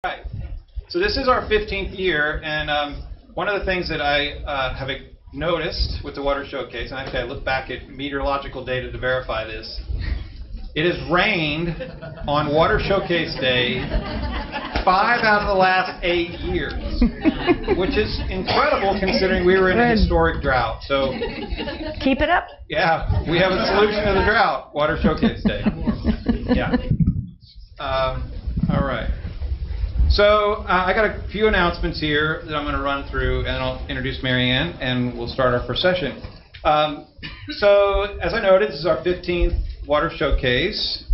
Right. So this is our 15th year, and one of the things that I have noticed with the Water Showcase, and actually I looked back at meteorological data to verify this, it has rained on Water Showcase Day 5 out of the last 8 years, which is incredible considering we were in a historic drought. So keep it up. Yeah, we have a solution to the drought, Water Showcase Day. Yeah. All right. So I got a few announcements here that I'm going to run through, and I'll introduce Mary Ann, and we'll start our first session. So as I noted, this is our 15th Water Showcase.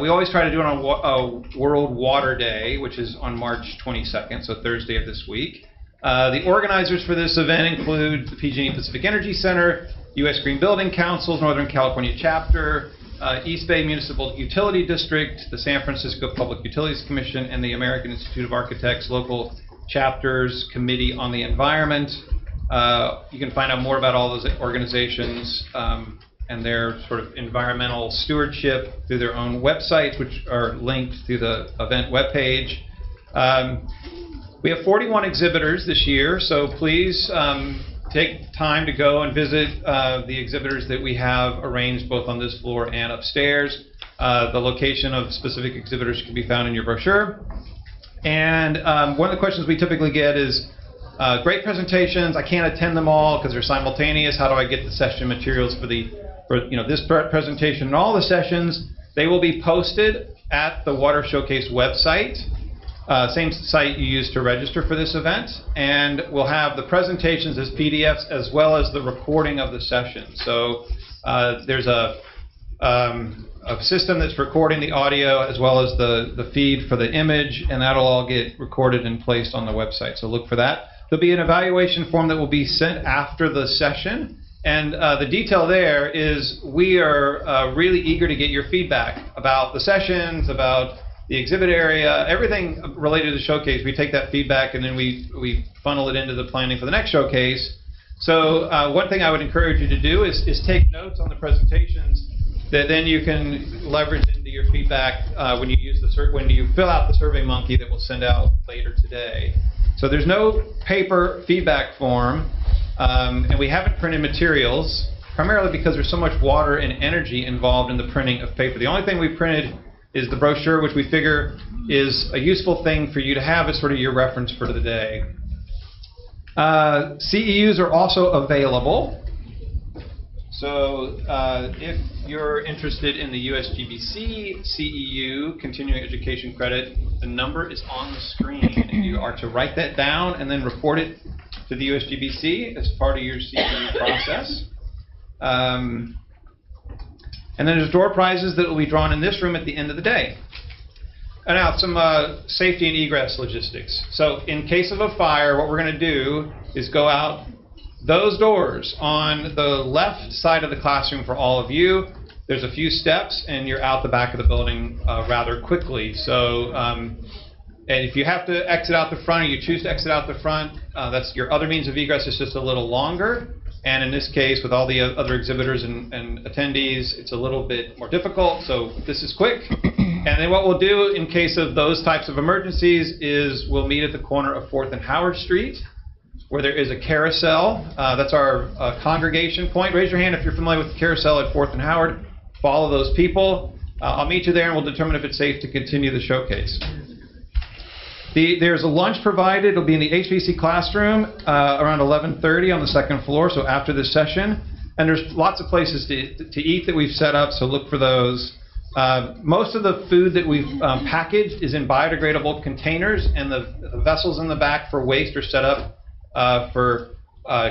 We always try to do it on a World Water Day, which is on March 22nd, so Thursday of this week. The organizers for this event include the PG&E Pacific Energy Center, U.S. Green Building Council's Northern California Chapter, East Bay Municipal Utility District, the San Francisco Public Utilities Commission, and the American Institute of Architects local chapters Committee on the Environment. You can find out more about all those organizations and their sort of environmental stewardship through their own websites, which are linked through the event webpage. We have 41 exhibitors this year, so please take time to go and visit the exhibitors that we have arranged both on this floor and upstairs. The location of specific exhibitors can be found in your brochure. And one of the questions we typically get is, great presentations, I can't attend them all because they're simultaneous. How do I get the session materials for this presentation and all the sessions? They will be posted at the Water Showcase website. Same site you use to register for this event, and we'll have the presentations as PDFs as well as the recording of the session. So there's a system that's recording the audio as well as the feed for the image, and that'll all get recorded and placed on the website. So look for that. There'll be an evaluation form that will be sent after the session, and the detail there is we are really eager to get your feedback about the sessions, about the exhibit area, everything related to the showcase. We take that feedback and then we funnel it into the planning for the next showcase. So one thing I would encourage you to do is take notes on the presentations that then you can leverage into your feedback when you fill out the Survey Monkey that we'll send out later today. So there's no paper feedback form, and we haven't printed materials, primarily because there's so much water and energy involved in the printing of paper. The only thing we printed is the brochure, which we figure is a useful thing for you to have as sort of your reference for the day. CEUs are also available. So if you're interested in the USGBC CEU, Continuing Education Credit, the number is on the screen. And you are to write that down and then report it to the USGBC as part of your CEU process. And then there's door prizes that will be drawn in this room at the end of the day. And now some safety and egress logistics. So in case of a fire, what we're going to do is go out those doors on the left side of the classroom for all of you. There's a few steps, and you're out the back of the building rather quickly. So and if you have to exit out the front, or you choose to exit out the front, that's your other means of egress is just a little longer. And in this case, with all the other exhibitors and attendees, it's a little bit more difficult. So this is quick. And then what we'll do in case of those types of emergencies is we'll meet at the corner of 4th and Howard Street, where there is a carousel. That's our congregation point. Raise your hand if you're familiar with the carousel at 4th and Howard. Follow those people. I'll meet you there, and we'll determine if it's safe to continue the showcase. There's a lunch provided. It'll be in the HVAC classroom around 11:30 on the second floor, so after this session. And there's lots of places to eat that we've set up, so look for those. Most of the food that we've packaged is in biodegradable containers, and the vessels in the back for waste are set up for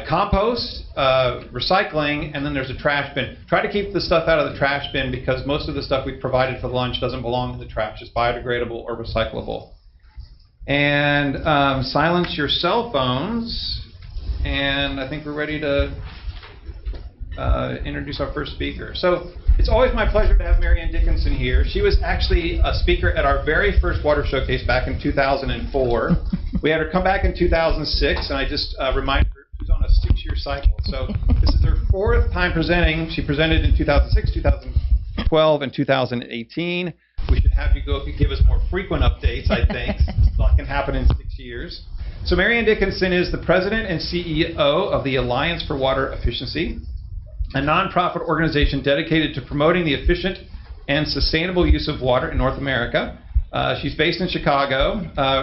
compost, recycling, and then there's a trash bin. Try to keep the stuff out of the trash bin because most of the stuff we've provided for lunch doesn't belong in the trash. It's biodegradable or recyclable. And silence your cell phones. And I think we're ready to introduce our first speaker. So it's always my pleasure to have Ann Dickinson here. She was actually a speaker at our very first Water Showcase back in 2004. We had her come back in 2006, and I just reminded her she's on a 6-year cycle. So this is her 4th time presenting. She presented in 2006, 2012, and 2018. We should have you give us more frequent updates, I think. A lot can happen in 6 years. So Mary Ann Dickinson is the president and CEO of the Alliance for Water Efficiency, a nonprofit organization dedicated to promoting the efficient and sustainable use of water in North America. She's based in Chicago,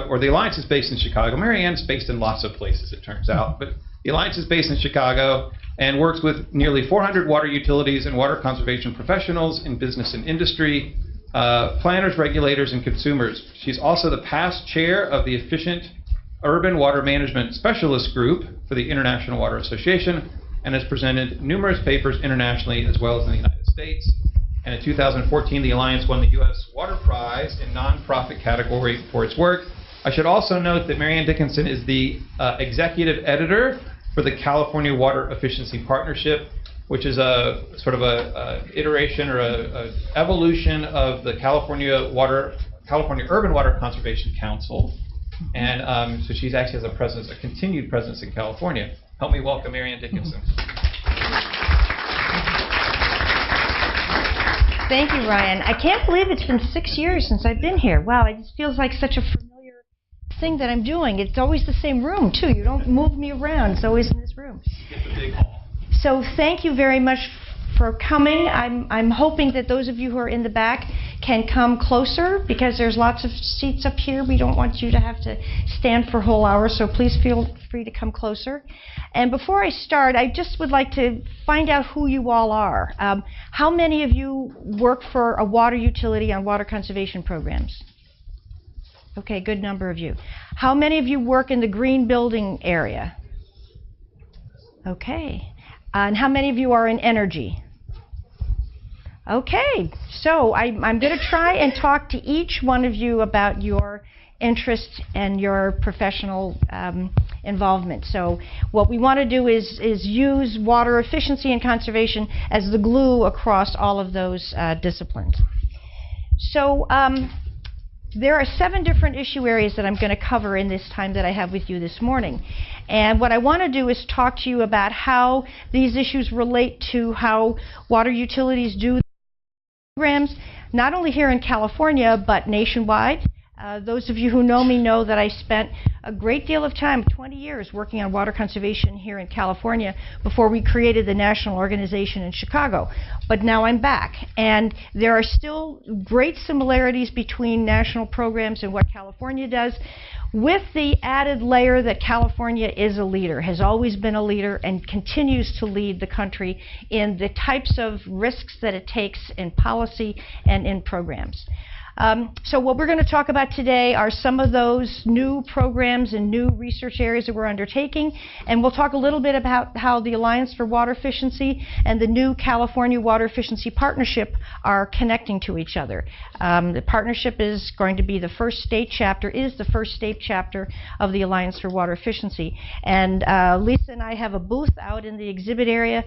or the Alliance is based in Chicago. Mary Ann's based in lots of places, it turns out, but the Alliance is based in Chicago and works with nearly 400 water utilities and water conservation professionals in business and industry, planners, regulators, and consumers. She's also the past chair of the Efficient Urban Water Management Specialist Group for the International Water Association and has presented numerous papers internationally as well as in the United States. And in 2014, the Alliance won the U.S. Water Prize in nonprofit category for its work. I should also note that Mary Ann Dickinson is the executive editor for the California Water Efficiency Partnership, which is a sort of a iteration or a evolution of the California Urban Water Conservation Council. And so she actually has a continued presence in California. Help me welcome Mary Ann Dickinson. Thank you, Ryan. I can't believe it's been 6 years since I've been here. Wow, it just feels like such a familiar thing that I'm doing. It's always the same room, too. You don't move me around. It's always in this room. Get the big hall. So thank you very much for coming. I'm hoping that those of you who are in the back can come closer because there's lots of seats up here. We don't want you to have to stand for a whole hour, so please feel free to come closer. And before I start, I just would like to find out who you all are. How many of you work for a water utility on water conservation programs? Okay, good number of you. How many of you work in the green building area? Okay. And how many of you are in energy? Okay, so I'm going to try and talk to each one of you about your interests and your professional involvement. So what we want to do is use water efficiency and conservation as the glue across all of those disciplines. So there are 7 different issue areas that I'm going to cover in this time that I have with you this morning. And what I want to do is talk to you about how these issues relate to how water utilities do programs, not only here in California, but nationwide. Those of you who know me know that I spent a great deal of time, 20 years, working on water conservation here in California before we created the national organization in Chicago. But now I'm back, and there are still great similarities between national programs and what California does, with the added layer that California is a leader, has always been a leader, and continues to lead the country in the types of risks that it takes in policy and in programs. So what we're going to talk about today are some of those new programs and new research areas that we're undertaking, and we'll talk a little bit about how the Alliance for Water Efficiency and the new California Water Efficiency Partnership are connecting to each other. The partnership is going to be the first state chapter of the Alliance for Water Efficiency. And Lisa and I have a booth out in the exhibit area,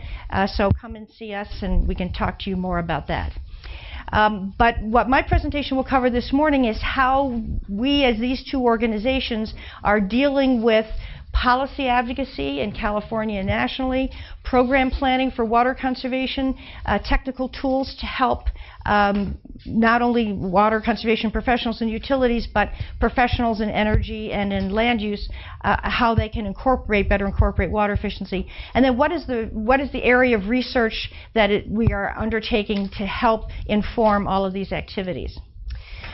so come and see us and we can talk to you more about that. But what my presentation will cover this morning is how we, as these two organizations, are dealing with policy advocacy in California and nationally, program planning for water conservation, technical tools to help not only water conservation professionals and utilities, but professionals in energy and in land use, how they can better incorporate water efficiency. And then what is the area of research that we are undertaking to help inform all of these activities.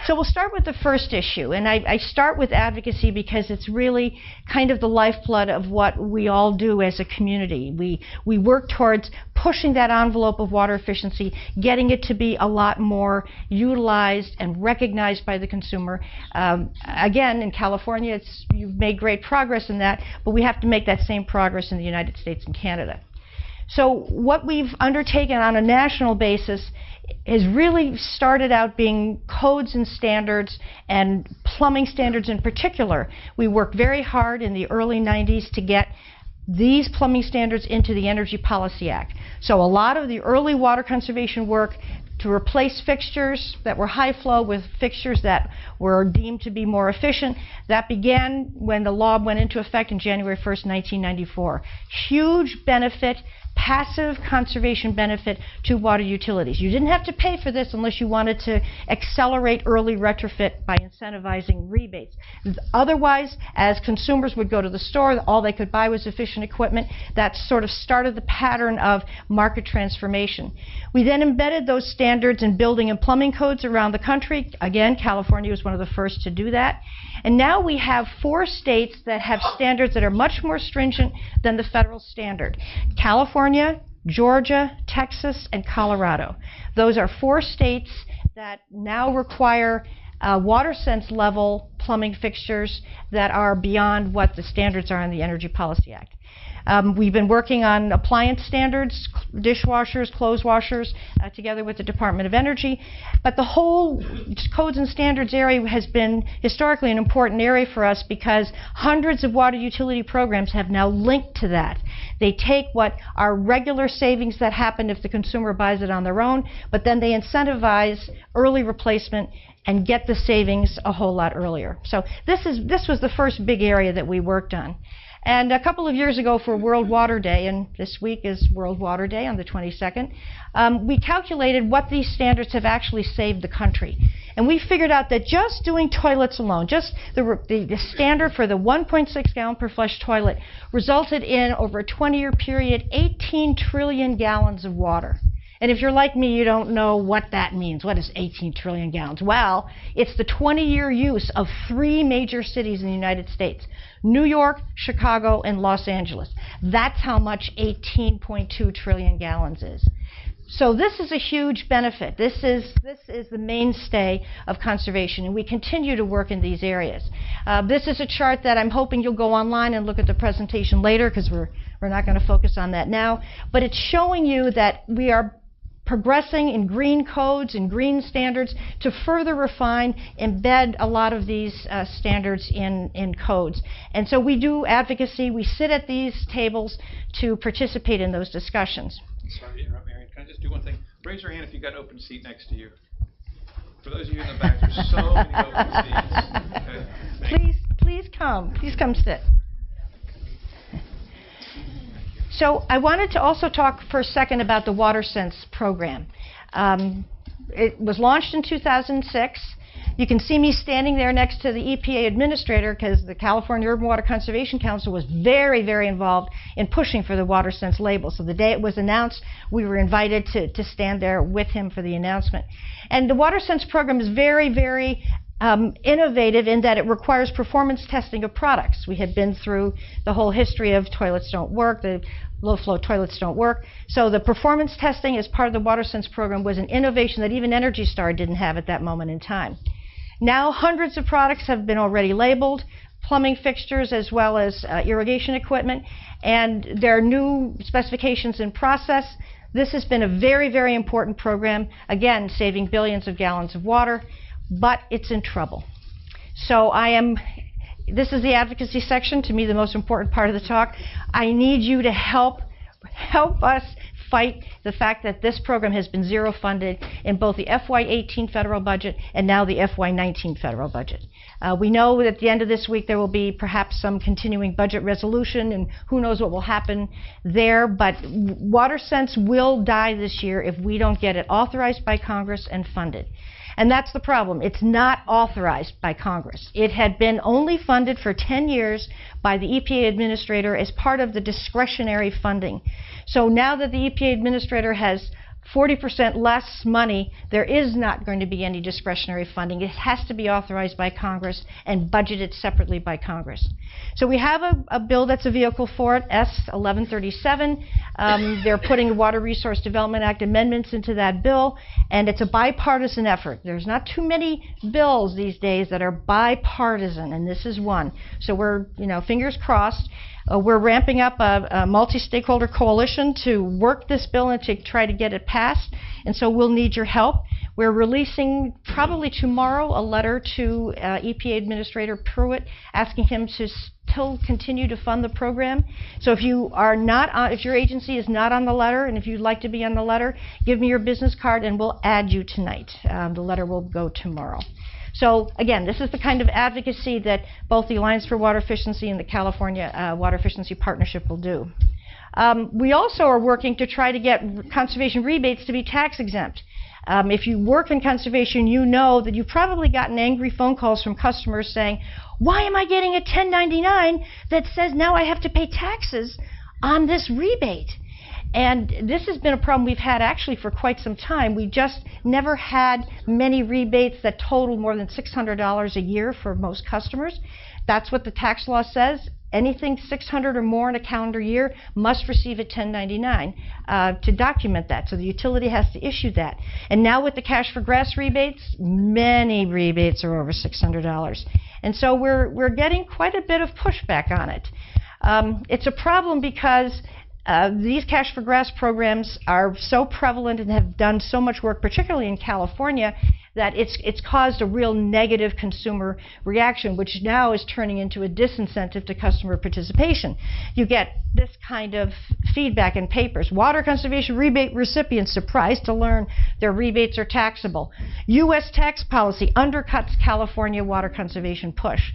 So we'll start with the first issue, and I start with advocacy because it's really kind of the lifeblood of what we all do as a community. We work towards pushing that envelope of water efficiency, getting it to be a lot more utilized and recognized by the consumer. Again, in California, you've made great progress in that, but we have to make that same progress in the United States and Canada. So what we've undertaken on a national basis has really started out being codes and standards, and plumbing standards in particular. We worked very hard in the early 90s to get these plumbing standards into the Energy Policy Act. So a lot of the early water conservation work to replace fixtures that were high flow with fixtures that were deemed to be more efficient, that began when the law went into effect in January 1st, 1994. Huge benefit, passive conservation benefit to water utilities. You didn't have to pay for this unless you wanted to accelerate early retrofit by incentivizing rebates. Otherwise, as consumers would go to the store, all they could buy was efficient equipment. That sort of started the pattern of market transformation. We then embedded those standards in building and plumbing codes around the country. Again, California was one of the first to do that. And now we have 4 states that have standards that are much more stringent than the federal standard. California, Georgia, Texas, and Colorado. Those are 4 states that now require WaterSense level plumbing fixtures that are beyond what the standards are in the Energy Policy Act. We've been working on appliance standards, dishwashers, clothes washers, together with the Department of Energy. But the whole codes and standards area has been historically an important area for us because hundreds of water utility programs have now linked to that. They take what are regular savings that happen if the consumer buys it on their own, but then they incentivize early replacement and get the savings a whole lot earlier. So this was the first big area that we worked on. And a couple of years ago for World Water Day, and this week is World Water Day on the 22nd, we calculated what these standards have actually saved the country. And we figured out that just doing toilets alone, just the standard for the 1.6 gallon per flush toilet resulted in, over a 20-year period, 18 trillion gallons of water. And if you're like me, you don't know what that means. What is 18 trillion gallons? Well, it's the 20-year use of 3 major cities in the United States: New York, Chicago, and Los Angeles. That's how much 18.2 trillion gallons is. So this is a huge benefit. This is the mainstay of conservation, and we continue to work in these areas. This is a chart that I'm hoping you'll go online and look at the presentation later, because we're not going to focus on that now. But it's showing you that we are progressing in green codes and green standards to further refine, embed a lot of these standards in codes. And so we do advocacy. We sit at these tables to participate in those discussions. Sorry to interrupt, Marion. Can I just do one thing? Raise your hand if you've got an open seat next to you. For those of you in the back, there's so many open seats. Okay. Please come. Please come sit. So I wanted to also talk for a second about the WaterSense program. It was launched in 2006. You can see me standing there next to the EPA administrator because the California Urban Water Conservation Council was very, very involved in pushing for the WaterSense label. So the day it was announced, we were invited to stand there with him for the announcement. And the WaterSense program is very, very innovative in that it requires performance testing of products. We had been through the whole history of toilets don't work, the low-flow toilets don't work. So the performance testing as part of the WaterSense program was an innovation that even Energy Star didn't have at that moment in time. Now hundreds of products have been already labeled, plumbing fixtures as well as irrigation equipment, and there are new specifications in process. This has been a very, very important program, again, saving billions of gallons of water, but it's in trouble. So this is the advocacy section, to me the most important part of the talk. I need you to help us fight the fact that this program has been zero funded in both the FY18 federal budget and now the FY19 federal budget. We know that at the end of this week there will be perhaps some continuing budget resolution, and who knows what will happen there, but WaterSense will die this year if we don't get it authorized by Congress and funded. And that's the problem. It's not authorized by Congress. It had been only funded for 10 years by the EPA administrator as part of the discretionary funding. So now that the EPA administrator has 40% less money, there is not going to be any discretionary funding. It has to be authorized by Congress and budgeted separately by Congress. So we have a bill that's a vehicle for it, S 1137. They're putting the Water Resource Development Act amendments into that bill, and it's a bipartisan effort. There's not too many bills these days that are bipartisan, and this is one. So we're, fingers crossed. We're ramping up a multi-stakeholder coalition to work this bill and to try to get it passed, and so we'll need your help. We're releasing probably tomorrow a letter to EPA Administrator Pruitt asking him to still continue to fund the program. So if you are not, if your agency is not on the letter, and if you'd like to be on the letter, give me your business card and we'll add you tonight. The letter will go tomorrow. So again, this is the kind of advocacy that both the Alliance for Water Efficiency and the California Water Efficiency Partnership will do. We also are working to try to get conservation rebates to be tax exempt. If you work in conservation, you know that you've probably gotten angry phone calls from customers saying, why am I getting a 1099 that says now I have to pay taxes on this rebate? And this has been a problem we've had actually for quite some time. We just never had many rebates that totaled more than $600 a year for most customers. That's what the tax law says. Anything $600 or more in a calendar year must receive a 1099 to document that. So the utility has to issue that. And now with the cash for grass rebates, many rebates are over $600. And so we're getting quite a bit of pushback on it. It's a problem because these cash for grass programs are so prevalent and have done so much work, particularly in California, that it's caused a real negative consumer reaction, which now is turning into a disincentive to customer participation. You get this kind of feedback in papers. Water conservation rebate recipients surprised to learn their rebates are taxable. U.S. tax policy undercuts California water conservation push.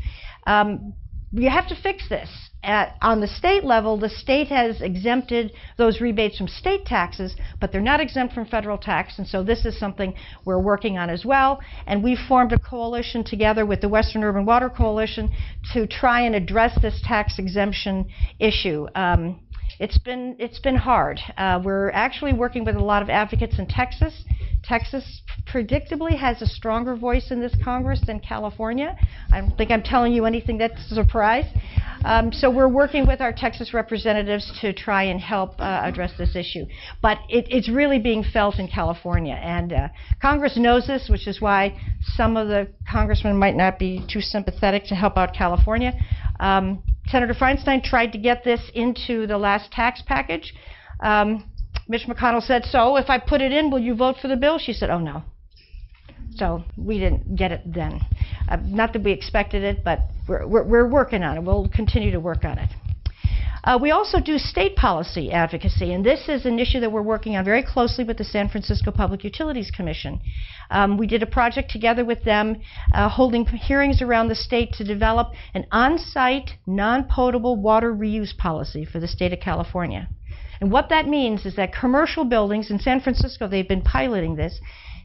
You have to fix this. On the state level, the state has exempted those rebates from state taxes, but they're not exempt from federal tax, and so this is something we're working on as well. And we've formed a coalition together with the Western Urban Water Coalition to try and address this tax exemption issue. It's been hard. We're actually working with a lot of advocates in Texas. Texas predictably has a stronger voice in this Congress than California. I don't think I'm telling you anything that's a surprise. So we're working with our Texas representatives to try and help address this issue. But it's really being felt in California. And Congress knows this, which is why some of the congressmen might not be too sympathetic to help out California. Senator Feinstein tried to get this into the last tax package. Mitch McConnell said, so if I put it in, will you vote for the bill? She said, oh, no. So we didn't get it then. Not that we expected it, but we're working on it. We'll continue to work on it. We also do state policy advocacy, and this is an issue that we're working on very closely with the San Francisco Public Utilities Commission. We did a project together with them, holding hearings around the state to develop an on-site, non-potable water reuse policy for the state of California. And what that means is that commercial buildings, in San Francisco they've been piloting this,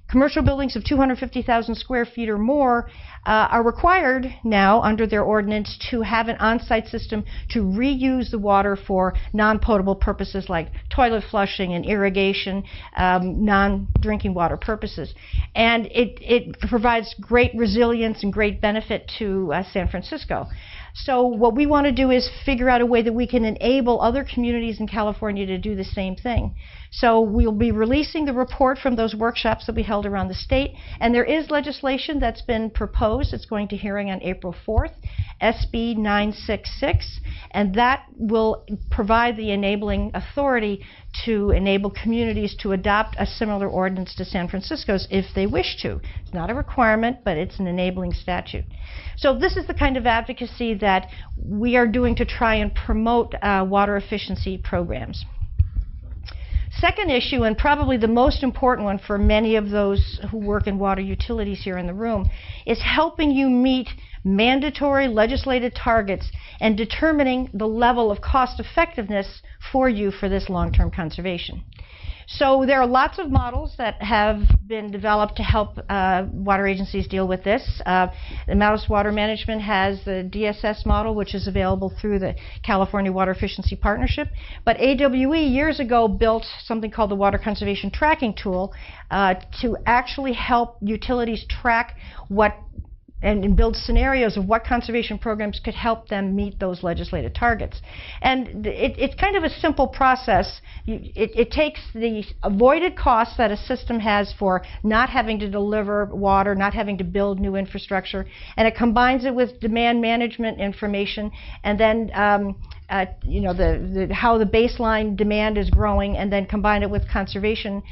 commercial buildings of 250,000 square feet or more are required now under their ordinance to have an on-site system to reuse the water for non-potable purposes like toilet flushing and irrigation, non-drinking water purposes. And it provides great resilience and great benefit to San Francisco. So what we want to do is figure out a way that we can enable other communities in California to do the same thing. So we'll be releasing the report from those workshops that we held around the state, and there is legislation that's been proposed. It's going to hearing on April 4th, SB 966, and that will provide the enabling authority to enable communities to adopt a similar ordinance to San Francisco's if they wish to. It's not a requirement, but it's an enabling statute. So this is the kind of advocacy that we are doing to try and promote water efficiency programs. Second issue, and probably the most important one for many of those who work in water utilities here in the room, is helping you meet mandatory legislated targets and determining the level of cost effectiveness for you for this long-term conservation. So there are lots of models that have been developed to help water agencies deal with this. The Mouse Water Management has the DSS model, which is available through the California Water Efficiency Partnership. But AWE years ago built something called the Water Conservation Tracking Tool to actually help utilities track what and build scenarios of what conservation programs could help them meet those legislated targets. And it's kind of a simple process. It takes the avoided costs that a system has for not having to deliver water, not having to build new infrastructure, and it combines it with demand management information, and then you know, how the baseline demand is growing, and then combine it with conservation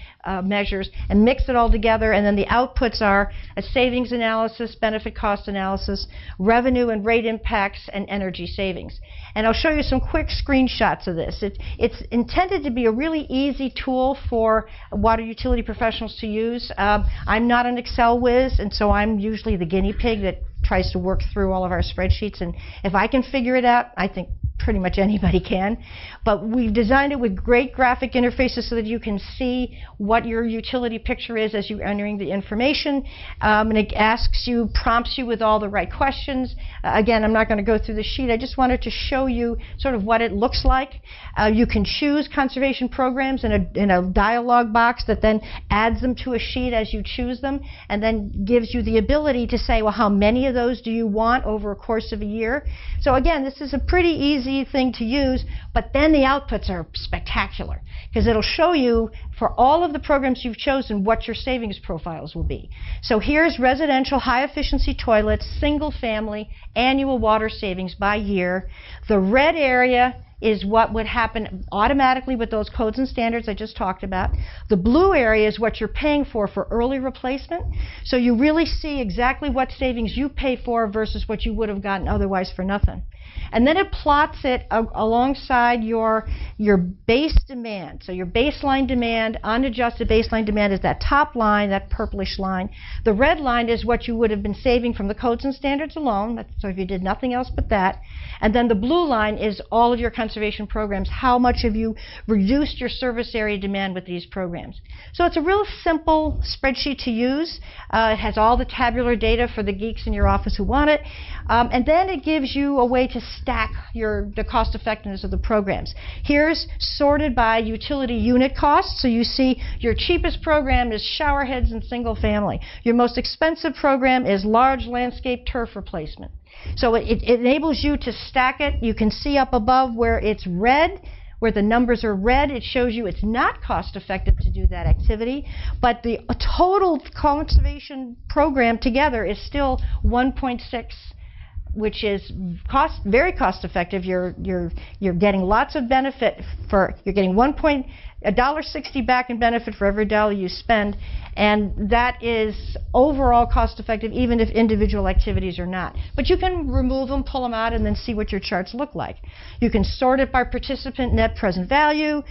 measures and mix it all together, and then the outputs are a savings analysis, benefit cost analysis, revenue and rate impacts, and energy savings. And I'll show you some quick screenshots of this. It's intended to be a really easy tool for water utility professionals to use. I'm not an Excel whiz, and so I'm usually the guinea pig that tries to work through all of our spreadsheets, and if I can figure it out, I think pretty much anybody can. But we've designed it with great graphic interfaces so that you can see what your utility picture is as you're entering the information. And it prompts you with all the right questions. Again, I'm not going to go through the sheet. I just wanted to show you sort of what it looks like. You can choose conservation programs in a dialog box that then adds them to a sheet as you choose them, and then gives you the ability to say, well, how many of those do you want over a course of a year? So again, this is a pretty easy thing to use, but then the outputs are spectacular, because it'll show you for all of the programs you've chosen what your savings profiles will be. So here's residential high efficiency toilets, single family, annual water savings by year. The red area is what would happen automatically with those codes and standards I just talked about. The blue area is what you're paying for early replacement. So you really see exactly what savings you pay for versus what you would have gotten otherwise for nothing. And then it plots it alongside your base demand. So your baseline demand, unadjusted baseline demand, is that top line, that purplish line. The red line is what you would have been saving from the codes and standards alone. So if you did nothing else but that. And then the blue line is all of your conservation programs. How much have you reduced your service area demand with these programs? So it's a real simple spreadsheet to use. It has all the tabular data for the geeks in your office who want it. And then it gives you a way to stack the cost effectiveness of the programs. Here's sorted by utility unit cost. So you see your cheapest program is shower heads and single family. Your most expensive program is large landscape turf replacement. So it enables you to stack it. You can see up above where it's red, where the numbers are red, it shows you it's not cost effective to do that activity, but the total conservation program together is still 1.6, which is very cost effective. You're getting lots of benefit you're getting $1.60 back in benefit for every dollar you spend, and that is overall cost effective even if individual activities are not. But you can remove them, pull them out, and then see what your charts look like. You can sort it by participant net present value.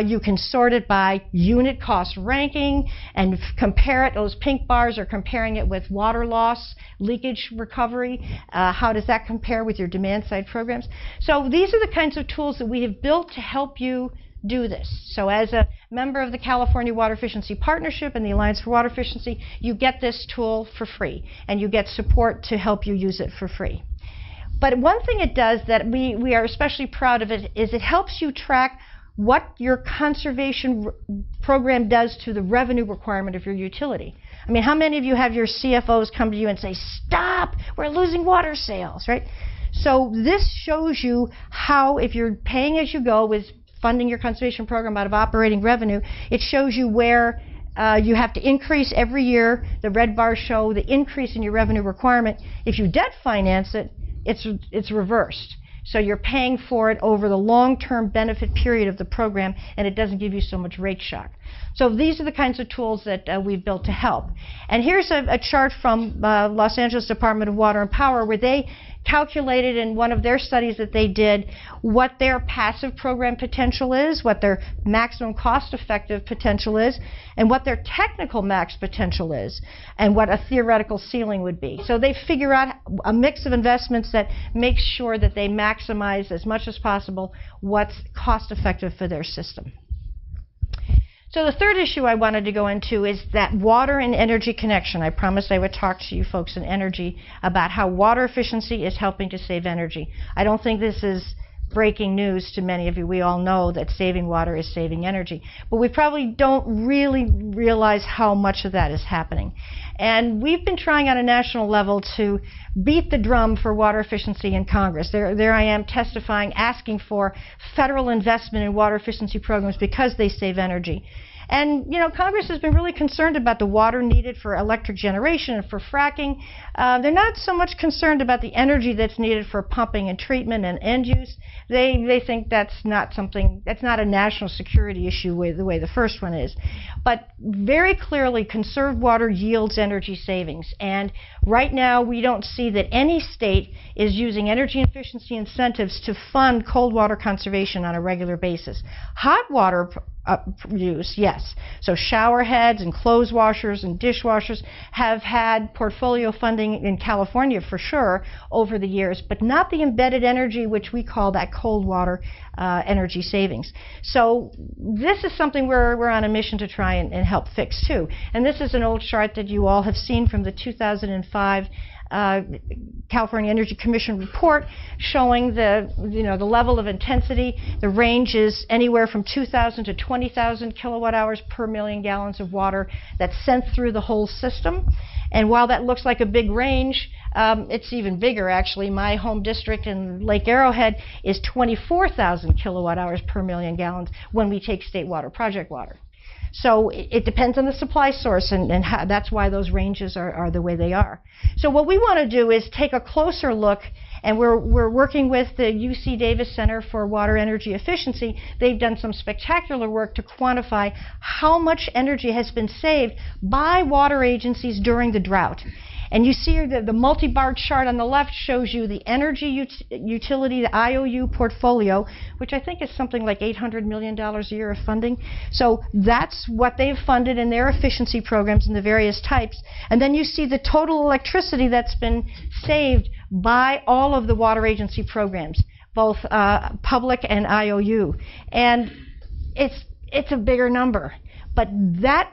You can sort it by unit cost ranking and compare it. Those pink bars are comparing it with water loss, leakage recovery. How does that compare with your demand side programs? So these are the kinds of tools that we have built to help you do this. So as a member of the California Water Efficiency Partnership and the Alliance for Water Efficiency, you get this tool for free, and you get support to help you use it for free. But one thing it does that we are especially proud of it is it helps you track what your conservation program does to the revenue requirement of your utility. I mean, how many of you have your CFOs come to you and say, stop, we're losing water sales, right? So this shows you how, if you're paying as you go with funding your conservation program out of operating revenue, it shows you where you have to increase every year. The red bars show the increase in your revenue requirement. If you debt finance it, it's reversed. So you're paying for it over the long-term benefit period of the program, and it doesn't give you so much rate shock. So these are the kinds of tools that we've built to help. And here's a chart from Los Angeles Department of Water and Power, where they calculated in one of their studies that they did what their passive program potential is, what their maximum cost-effective potential is, and what their technical max potential is, and what a theoretical ceiling would be. So they figure out a mix of investments that makes sure that they maximize as much as possible what's cost-effective for their system. So the third issue I wanted to go into is that water and energy connection. I promised I would talk to you folks in energy about how water efficiency is helping to save energy. I don't think this is breaking news to many of you. We all know that saving water is saving energy. But we probably don't really realize how much of that is happening. And we've been trying on a national level to beat the drum for water efficiency in Congress. There I am testifying, asking for federal investment in water efficiency programs because they save energy. And, you know, Congress has been really concerned about the water needed for electric generation and for fracking. They're not so much concerned about the energy that's needed for pumping and treatment and end use. They think that's not a national security issue the way the first one is. But very clearly, conserved water yields energy savings. And right now, we don't see that any state is using energy efficiency incentives to fund cold water conservation on a regular basis. Hot water use, yes. So shower heads and clothes washers and dishwashers have had portfolio funding in California for sure over the years, but not the embedded energy, which we call that cold water energy savings. So this is something we're on a mission to try and help fix too. And this is an old chart that you all have seen from the 2005 California Energy Commission report showing the level of intensity. The range is anywhere from 2,000 to 20,000 kilowatt hours per million gallons of water that's sent through the whole system. And while that looks like a big range, it's even bigger actually. My home district in Lake Arrowhead is 24,000 kilowatt hours per million gallons when we take state water project water. So it depends on the supply source, and that's why those ranges are the way they are. So what we want to do is take a closer look, and we're working with the UC Davis Center for Water Energy Efficiency. They've done some spectacular work to quantify how much energy has been saved by water agencies during the drought. And you see the multi-bar chart on the left shows you the energy utility, the IOU portfolio, which I think is something like $800 million a year of funding. So that's what they've funded in their efficiency programs in the various types. And then you see the total electricity that's been saved by all of the water agency programs, both public and IOU. And it's a bigger number. But that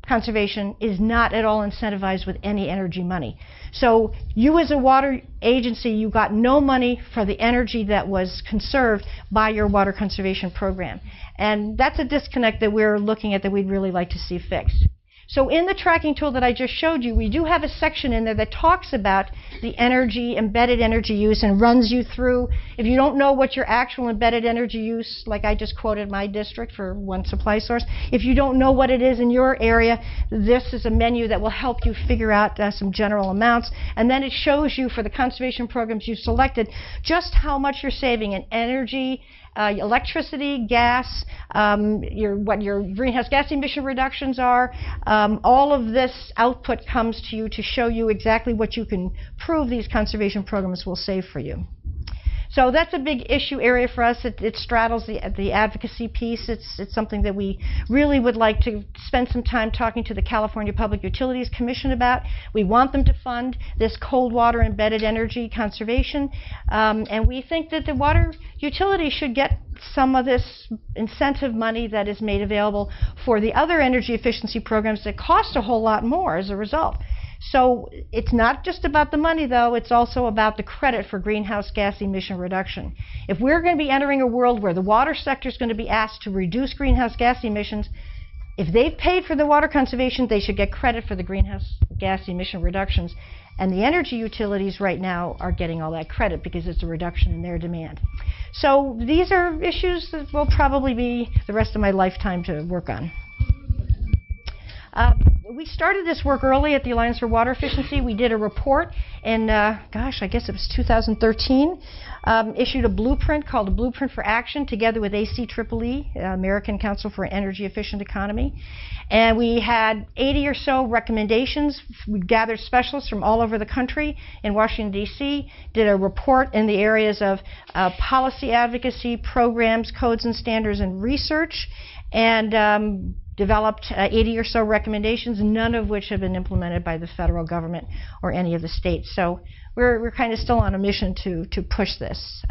conservation is not at all incentivized with any energy money. So you as a water agency, you got no money for the energy that was conserved by your water conservation program. And that's a disconnect that we're looking at that we'd really like to see fixed. So in the tracking tool that I just showed you, we do have a section in there that talks about the energy, embedded energy use, and runs you through. If you don't know what your actual embedded energy use, like I just quoted my district for one supply source, if you don't know what it is in your area, this is a menu that will help you figure out some general amounts. And then it shows you for the conservation programs you've selected just how much you're saving in energy, electricity, gas, what your greenhouse gas emission reductions are. All of this output comes to you to show you exactly what you can prove these conservation programs will save for you. So that's a big issue area for us. It straddles the advocacy piece. It's something that we really would like to spend some time talking to the California Public Utilities Commission about. We want them to fund this cold water embedded energy conservation. And we think that the water utility should get some of this incentive money that is made available for the other energy efficiency programs that cost a whole lot more as a result. So it's not just about the money, though. It's also about the credit for greenhouse gas emission reduction. If we're going to be entering a world where the water sector is going to be asked to reduce greenhouse gas emissions, if they've paid for the water conservation, they should get credit for the greenhouse gas emission reductions. And the energy utilities right now are getting all that credit because it's a reduction in their demand. So these are issues that will probably be the rest of my lifetime to work on. We started this work early at the Alliance for Water Efficiency. We did a report in, gosh, I guess it was 2013, issued a blueprint called a Blueprint for Action together with ACEEE, American Council for Energy Efficient Economy. And we had 80 or so recommendations. We gathered specialists from all over the country in Washington, D.C., did a report in the areas of policy advocacy, programs, codes and standards, and research, and developed 80 or so recommendations, none of which have been implemented by the federal government or any of the states. So we're kind of still on a mission to push this.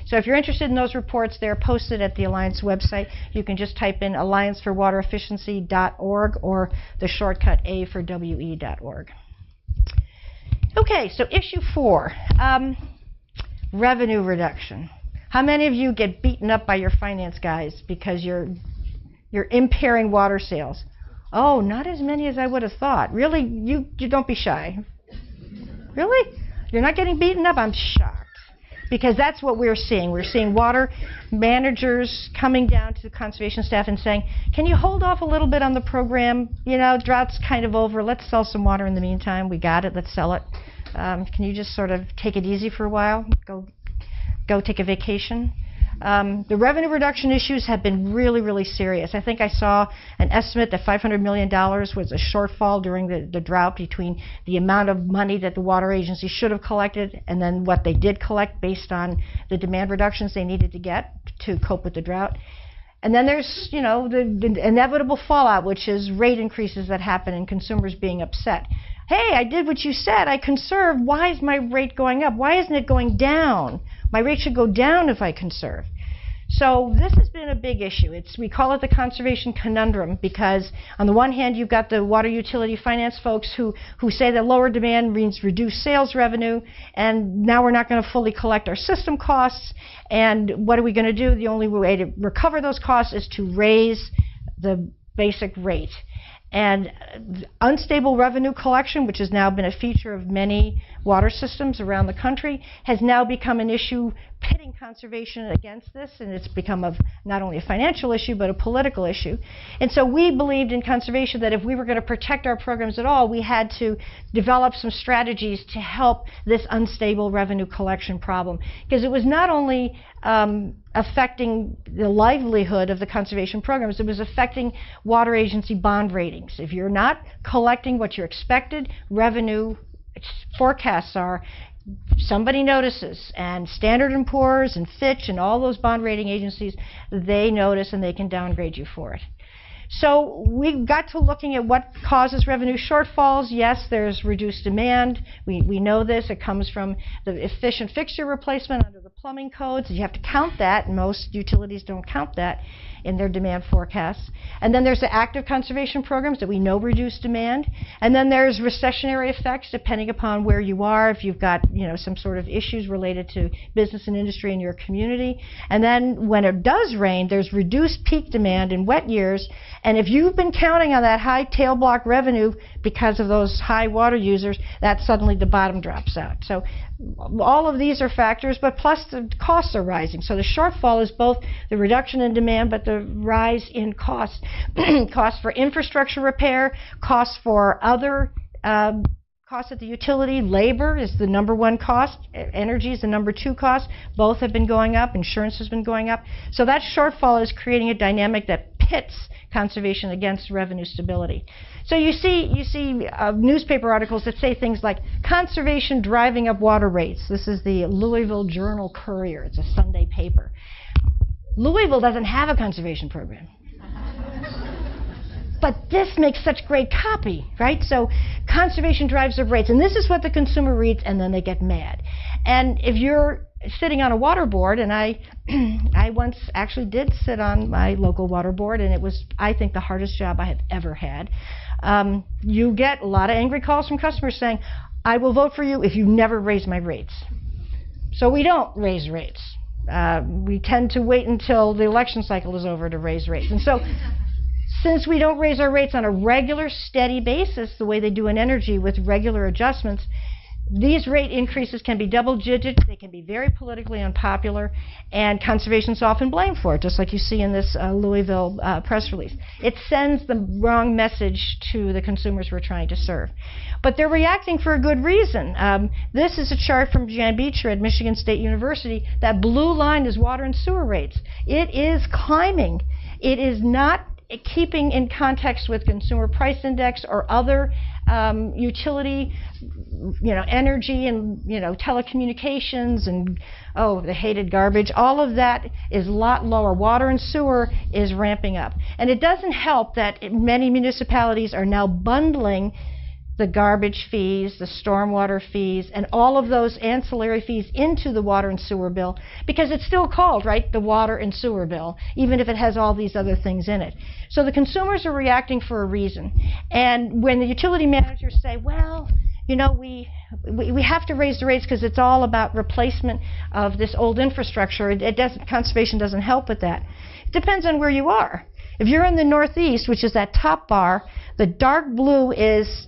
So if you're interested in those reports, they're posted at the Alliance website. You can just type in allianceforwaterefficiency.org or the shortcut A for WE.org. Okay, so issue 4, revenue reduction. How many of you get beaten up by your finance guys because you're impairing water sales? Oh, not as many as I would have thought. Really? You don't be shy. Really? You're not getting beaten up? I'm shocked. Because that's what we're seeing. We're seeing water managers coming down to the conservation staff and saying, can you hold off a little bit on the program? You know, drought's kind of over. Let's sell some water in the meantime. We got it. Let's sell it. Can you just sort of take it easy for a while? Go take a vacation? The revenue reduction issues have been really, really serious. I think I saw an estimate that $500 million was a shortfall during the drought between the amount of money that the water agency should have collected and then what they did collect based on the demand reductions they needed to get to cope with the drought. And then there's, you know, the inevitable fallout, which is rate increases that happen and consumers being upset. Hey, I did what you said. I conserved. Why is my rate going up? Why isn't it going down? My rate should go down if I conserve. So this has been a big issue. We call it the conservation conundrum, because on the one hand, you've got the water utility finance folks who say that lower demand means reduced sales revenue, and now we're not going to fully collect our system costs, and what are we going to do? The only way to recover those costs is to raise the basic rate. And unstable revenue collection, which has now been a feature of many water systems around the country, has now become an issue pitting conservation against this, and it's become not only a financial issue but a political issue. And so we believed in conservation that if we were going to protect our programs at all, we had to develop some strategies to help this unstable revenue collection problem, because it was not only affecting the livelihood of the conservation programs, it was affecting water agency bond ratings. If you're not collecting what your expected revenue forecasts are, somebody notices, and Standard & Poor's and Fitch and all those bond rating agencies, they notice and they can downgrade you for it. So we got to looking at what causes revenue shortfalls. Yes, there's reduced demand. We know this. It comes from the efficient fixture replacement under the plumbing codes. You have to count that, and most utilities don't count that in their demand forecasts. And then there's the active conservation programs that we know reduce demand. And then there's recessionary effects depending upon where you are, if you've got, you know, some sort of issues related to business and industry in your community. And then when it does rain, there's reduced peak demand in wet years. And if you've been counting on that high tail block revenue because of those high water users, that suddenly the bottom drops out. So all of these are factors, but plus the costs are rising. So the shortfall is both the reduction in demand, but the rise in costs. Costs for infrastructure repair, costs for other costs at the utility. Labor is the #1 cost. Energy is the #2 cost. Both have been going up. Insurance has been going up. So that shortfall is creating a dynamic that pits conservation against revenue stability. So you see newspaper articles that say things like, conservation driving up water rates. This is the Louisville Journal-Courier. It's a Sunday paper. Louisville doesn't have a conservation program. But this makes such great copy, right? So conservation drives up rates. And this is what the consumer reads, and then they get mad. And if you're sitting on a water board, and I once actually did sit on my local water board, and it was, I think, the hardest job I have ever had. You get a lot of angry calls from customers saying, I will vote for you if you never raise my rates. So we don't raise rates. We tend to wait until the election cycle is over to raise rates. And so since we don't raise our rates on a regular, steady basis, the way they do in energy with regular adjustments, these rate increases can be double-digit, they can be very politically unpopular, and conservation is often blamed for it, just like you see in this Louisville press release. It sends the wrong message to the consumers we're trying to serve. But they're reacting for a good reason. This is a chart from Jan Beecher at Michigan State University. That blue line is water and sewer rates. It is climbing. It is not keeping in context with consumer price index or other utility, energy and, telecommunications and, the hated garbage. All of that is a lot lower. Water and sewer is ramping up. And it doesn't help that many municipalities are now bundling the garbage fees, the stormwater fees, and all of those ancillary fees into the water and sewer bill, because it's still called, right, the water and sewer bill, even if it has all these other things in it. So the consumers are reacting for a reason. And when the utility managers say, well, we have to raise the rates because it's all about replacement of this old infrastructure, conservation doesn't help with that. It depends on where you are. If you're in the Northeast, which is that top bar, the dark blue is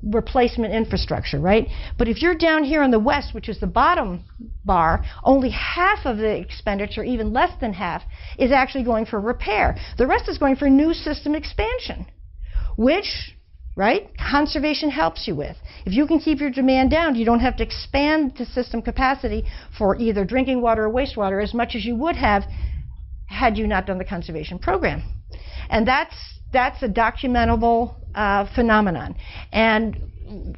replacement infrastructure, right? But if you're down here in the West, which is the bottom bar, only half of the expenditure, even less than half, is actually going for repair. The rest is going for new system expansion, which, right, conservation helps you with. If you can keep your demand down, you don't have to expand the system capacity for either drinking water or wastewater as much as you would have had you not done the conservation program. And that's a documentable phenomenon. And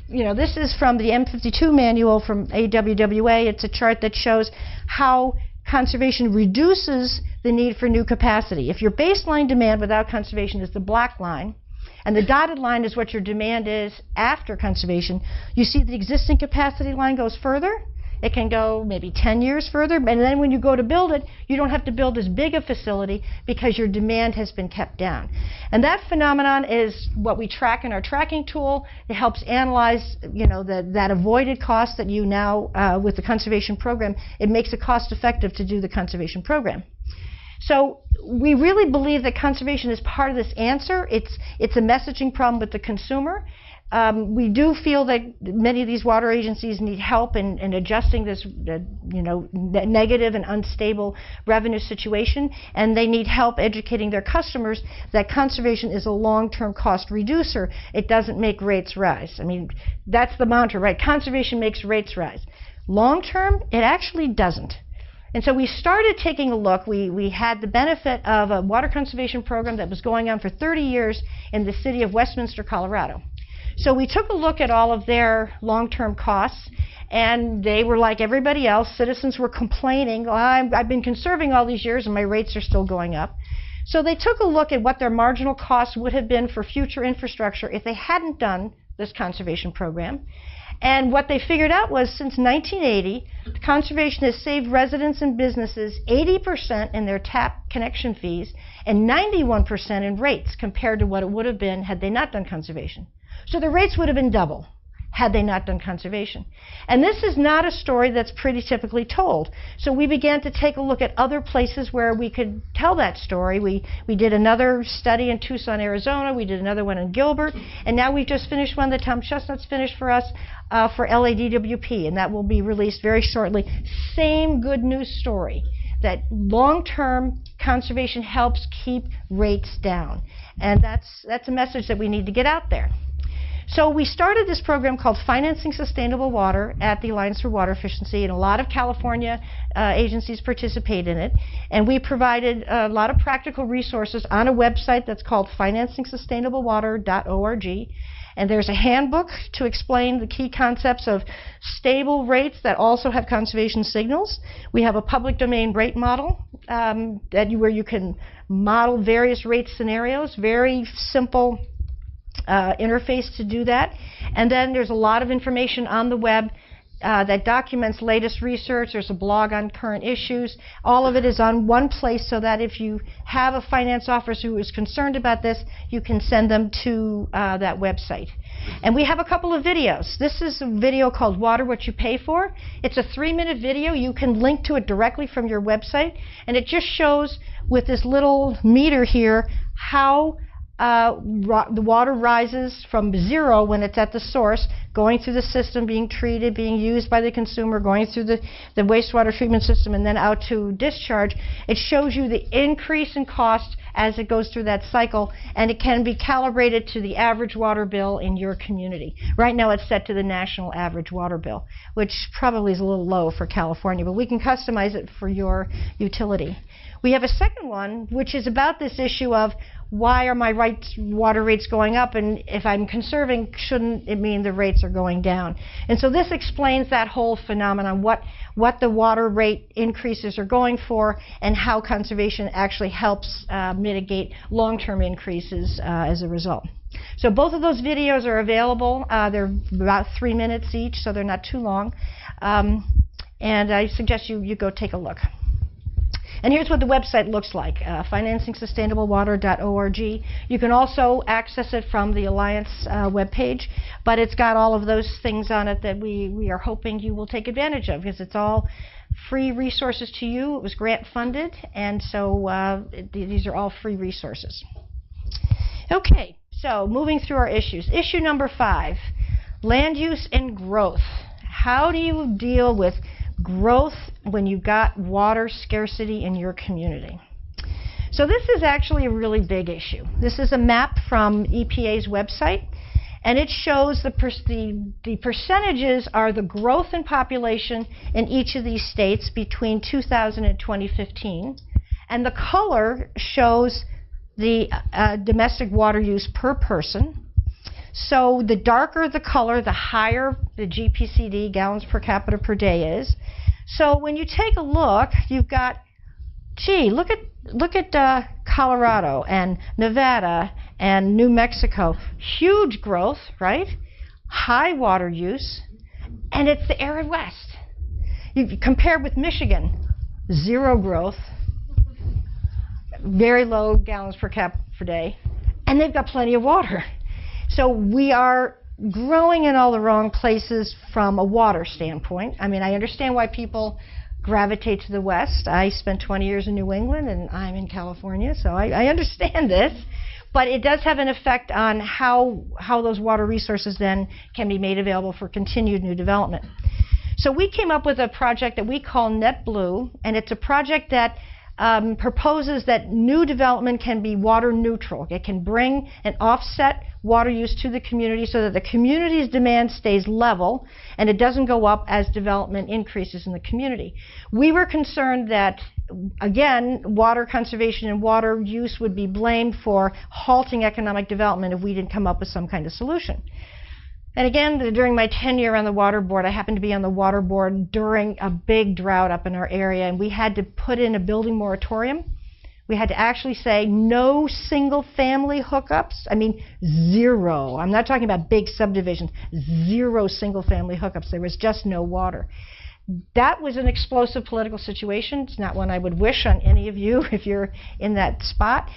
this is from the M52 Manual from AWWA. It's a chart that shows how conservation reduces the need for new capacity. If your baseline demand without conservation is the black line, and the dotted line is what your demand is after conservation, you see the existing capacity line goes further. It can go maybe 10 years further, and then when you go to build it, you don't have to build as big a facility because your demand has been kept down. And that phenomenon is what we track in our tracking tool. It helps analyze, that avoided cost that you now, with the conservation program, it makes it cost effective to do the conservation program. So we really believe that conservation is part of this answer. It's a messaging problem with the consumer. We do feel that many of these water agencies need help in adjusting this, negative and unstable revenue situation, and they need help educating their customers that conservation is a long-term cost reducer. It doesn't make rates rise. I mean, that's the mantra, right? Conservation makes rates rise. Long-term, it actually doesn't. And so we started taking a look. We had the benefit of a water conservation program that was going on for 30 years in the city of Westminster, Colorado. So we took a look at all of their long-term costs, and they were like everybody else. Citizens were complaining, I've been conserving all these years and my rates are still going up. So they took a look at what their marginal costs would have been for future infrastructure if they hadn't done this conservation program. And what they figured out was since 1980, conservation has saved residents and businesses 80% in their tap connection fees and 91% in rates compared to what it would have been had they not done conservation. So the rates would have been double had they not done conservation. And this is not a story that's pretty typically told. So we began to take a look at other places where we could tell that story. We did another study in Tucson, Arizona. We did another one in Gilbert. And now we've just finished one that Tom Chestnut's finished for us for LADWP, and that will be released very shortly. Same good news story, that long-term conservation helps keep rates down. And that's a message that we need to get out there. So we started this program called Financing Sustainable Water at the Alliance for Water Efficiency, and a lot of California agencies participate in it. And we provided a lot of practical resources on a website that's called financingsustainablewater.org. And there's a handbook to explain the key concepts of stable rates that also have conservation signals. We have a public domain rate model where you can model various rate scenarios, very simple interface to do that. And then there's a lot of information on the web that documents latest research. There's a blog on current issues. All of it is on one place so that if you have a finance officer who is concerned about this, you can send them to that website. And we have a couple of videos. This is a video called Water What You Pay For. It's a 3-minute video. You can link to it directly from your website. And it just shows with this little meter here how the water rises from zero when it's at the source, going through the system, being treated, being used by the consumer, going through the wastewater treatment system, and then out to discharge. It shows you the increase in cost as it goes through that cycle, and it can be calibrated to the average water bill in your community. Right now it's set to the national average water bill, which probably is a little low for California, but we can customize it for your utility. We have a second one, which is about this issue of why are my water rates going up, and if I'm conserving, shouldn't it mean the rates are going down? And so this explains that whole phenomenon, what the water rate increases are going for, and how conservation actually helps mitigate long-term increases as a result. So both of those videos are available. They're about 3 minutes each, so they're not too long. And I suggest you go take a look. And here's what the website looks like, financingsustainablewater.org. You can also access it from the Alliance webpage, but it's got all of those things on it that we are hoping you will take advantage of, because it's all free resources to you. It was grant funded, and so these are all free resources. Okay, so moving through our issues. Issue number 5, land use and growth. How do you deal with growth when you've got water scarcity in your community? So this is actually a really big issue. This is a map from EPA's website, and it shows the percentages are the growth in population in each of these states between 2000 and 2015, and the color shows the domestic water use per person. So the darker the color, the higher the GPCD, gallons per capita per day, is. So when you take a look, you've got, gee, look at Colorado and Nevada and New Mexico. Huge growth, right? High water use, and it's the arid West. You compare with Michigan, zero growth, very low gallons per cap per day, and they've got plenty of water. So we are growing in all the wrong places from a water standpoint. I mean, I understand why people gravitate to the West. I spent 20 years in New England, and I'm in California, so I understand this. But it does have an effect on how those water resources then can be made available for continued new development. So we came up with a project that we call NetBlue, and it's a project that proposes that new development can be water neutral. It can bring and offset water use to the community so that the community's demand stays level and it doesn't go up as development increases in the community. We were concerned that, again, water conservation and water use would be blamed for halting economic development if we didn't come up with some kind of solution. And again, during my tenure on the water board, I happened to be on the water board during a big drought up in our area, and we had to put in a building moratorium. We had to actually say no single family hookups. I mean, zero. I'm not talking about big subdivisions. Zero single family hookups. There was just no water. That was an explosive political situation. It's not one I would wish on any of you if you're in that spot.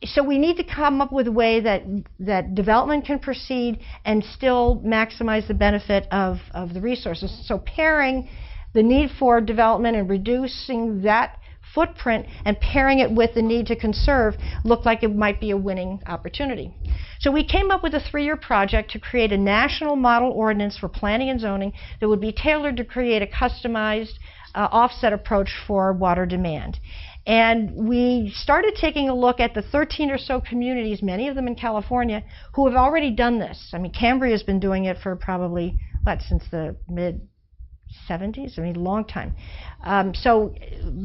So we need to come up with a way that development can proceed and still maximize the benefit of the resources. So pairing the need for development and reducing that footprint and pairing it with the need to conserve looked like it might be a winning opportunity. So we came up with a 3-year project to create a national model ordinance for planning and zoning that would be tailored to create a customized offset approach for water demand. And we started taking a look at the 13 or so communities, many of them in California, who have already done this. I mean, Cambria has been doing it for probably, since the mid-70s? I mean, a long time. So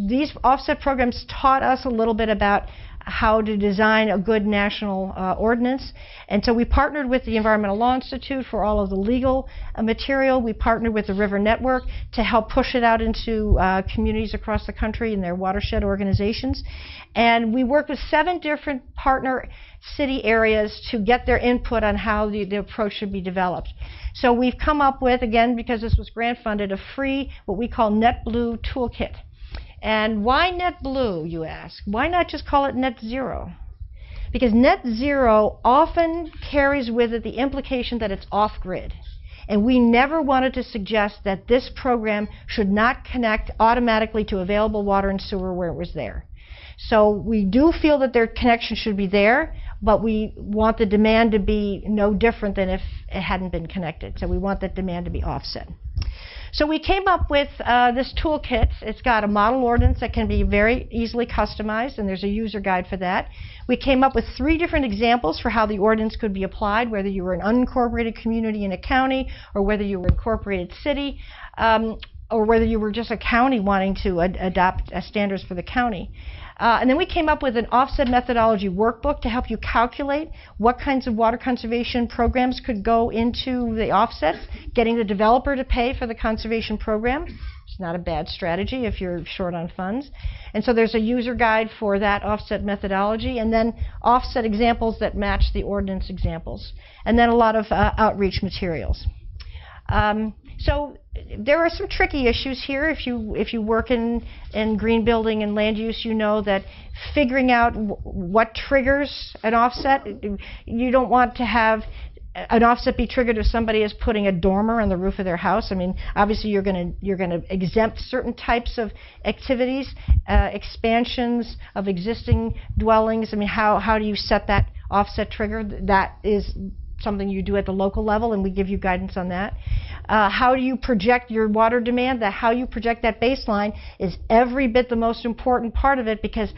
these offset programs taught us a little bit about how to design a good national ordinance. And so we partnered with the Environmental Law Institute for all of the legal material. We partnered with the River Network to help push it out into communities across the country and their watershed organizations. And we worked with 7 different partner city areas to get their input on how the approach should be developed. So we've come up with, again, because this was grant funded, a free, what we call NetBlue Toolkit. And why NetBlue, you ask? Why not just call it Net Zero? Because Net Zero often carries with it the implication that it's off-grid. And we never wanted to suggest that this program should not connect automatically to available water and sewer where it was there. So we do feel that their connection should be there, but we want the demand to be no different than if it hadn't been connected. So we want that demand to be offset. So we came up with this toolkit. It's got a model ordinance that can be very easily customized, and there's a user guide for that. We came up with 3 different examples for how the ordinance could be applied, whether you were an unincorporated community in a county, or whether you were an incorporated city, or whether you were just a county wanting to adopt standards for the county. And then we came up with an offset methodology workbook to help you calculate what kinds of water conservation programs could go into the offsets, getting the developer to pay for the conservation program. It's not a bad strategy if you're short on funds. And so there's a user guide for that offset methodology, and then offset examples that match the ordinance examples, and then a lot of outreach materials. So there are some tricky issues here. If you work in green building and land use, you know that figuring out what triggers an offset, you don't want to have an offset be triggered if somebody is putting a dormer on the roof of their house. I mean, obviously you're going to exempt certain types of activities, expansions of existing dwellings. I mean, how do you set that offset trigger? That is something you do at the local level, and we give you guidance on that. How do you project your water demand? How you project that baseline is every bit the most important part of it, because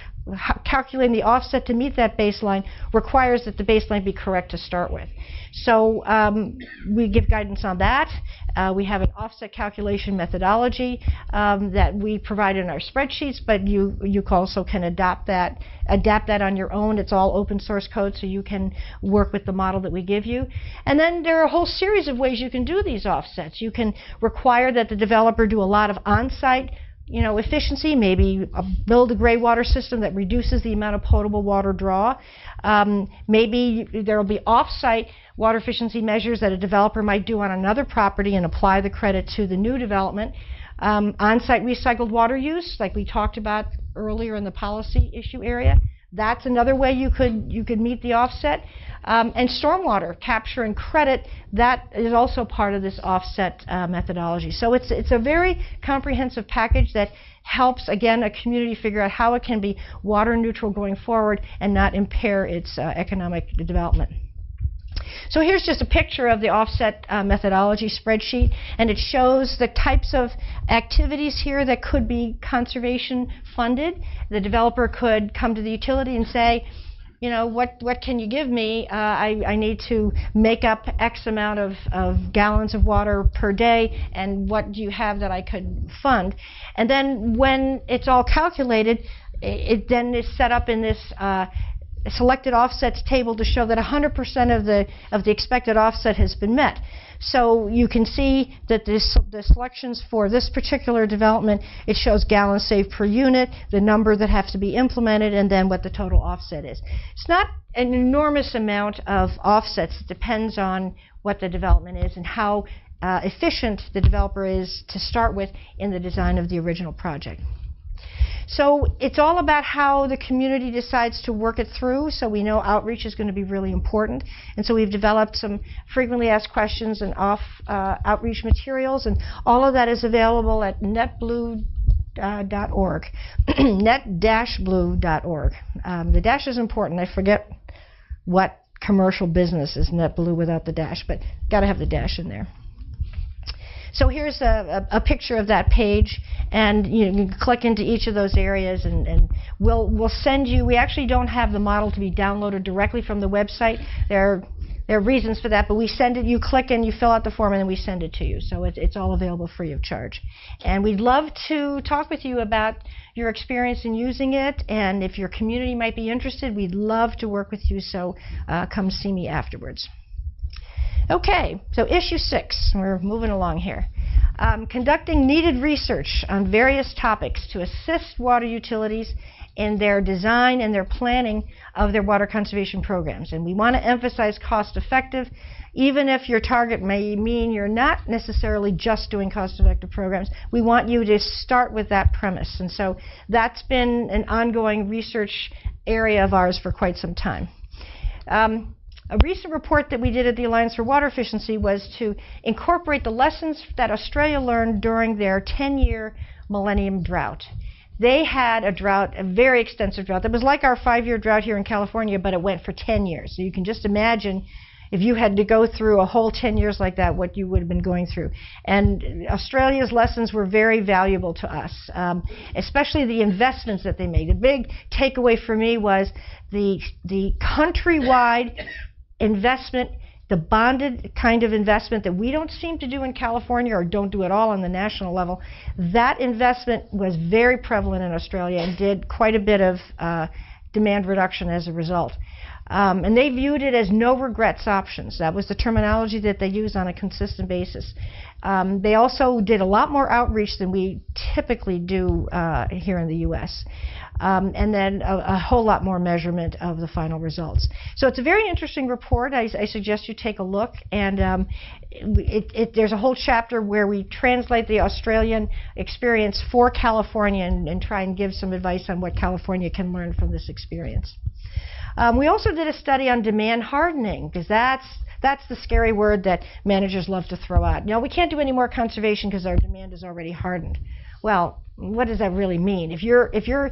calculating the offset to meet that baseline requires that the baseline be correct to start with. So we give guidance on that. We have an offset calculation methodology that we provide in our spreadsheets, but you also can adapt that on your own. It's all open source code, so you can work with the model that we give you. And then there are a whole series of ways you can do these offsets. You can require that the developer do a lot of on-site efficiency, maybe build a gray water system that reduces the amount of potable water draw. Maybe there will be off-site water efficiency measures that a developer might do on another property and apply the credit to the new development. On-site recycled water use, like we talked about earlier in the policy issue area, that's another way you could meet the offset. And stormwater capture and credit, that is also part of this offset methodology. So it's a very comprehensive package that helps, again, a community figure out how it can be water neutral going forward and not impair its economic development. So here's just a picture of the offset methodology spreadsheet, and it shows the types of activities here that could be conservation funded. The developer could come to the utility and say, what can you give me? I need to make up X amount of gallons of water per day, and what do you have that I could fund? And then when it's all calculated, it then is set up in this selected offsets table to show that 100% of the expected offset has been met. So you can see that the selections for this particular development, it shows gallons saved per unit, the number that have to be implemented, and then what the total offset is. It's not an enormous amount of offsets. It depends on what the development is and how efficient the developer is to start with in the design of the original project. So it's all about how the community decides to work it through. So we know outreach is going to be really important. And so we've developed some frequently asked questions and outreach materials. And all of that is available at netblue.org, net-blue.org. The dash is important. I forget what commercial business is NetBlue without the dash, but got to have the dash in there. So here's a picture of that page, and you can click into each of those areas, and we'll send you. We actually don't have the model to be downloaded directly from the website. There are reasons for that, but we send it. You click and you fill out the form, and then we send it to you. So it's all available free of charge. And we'd love to talk with you about your experience in using it, and if your community might be interested, we'd love to work with you. So come see me afterwards. Okay, so issue 6, we're moving along here. Conducting needed research on various topics to assist water utilities in their design and their planning of their water conservation programs. And we want to emphasize cost effective, even if your target may mean you're not necessarily just doing cost effective programs. We want you to start with that premise. And so that's been an ongoing research area of ours for quite some time. A recent report that we did at the Alliance for Water Efficiency was to incorporate the lessons that Australia learned during their 10-year millennium drought. They had a drought, a very extensive drought, that was like our 5-year drought here in California, but it went for 10 years. So you can just imagine if you had to go through a whole 10 years like that, what you would have been going through. And Australia's lessons were very valuable to us, especially the investments that they made. The big takeaway for me was the countrywide investment, the bonded kind of investment that we don't seem to do in California or don't do at all on the national level. That investment was very prevalent in Australia and did quite a bit of demand reduction as a result. And they viewed it as no regrets options. That was the terminology that they used on a consistent basis. They also did a lot more outreach than we typically do here in the U.S. And then a whole lot more measurement of the final results. So it's a very interesting report. I suggest you take a look. And there's a whole chapter where we translate the Australian experience for California and try and give some advice on what California can learn from this experience. We also did a study on demand hardening, because that's the scary word that managers love to throw out. We can't do any more conservation because our demand is already hardened. Well, what does that really mean? If you're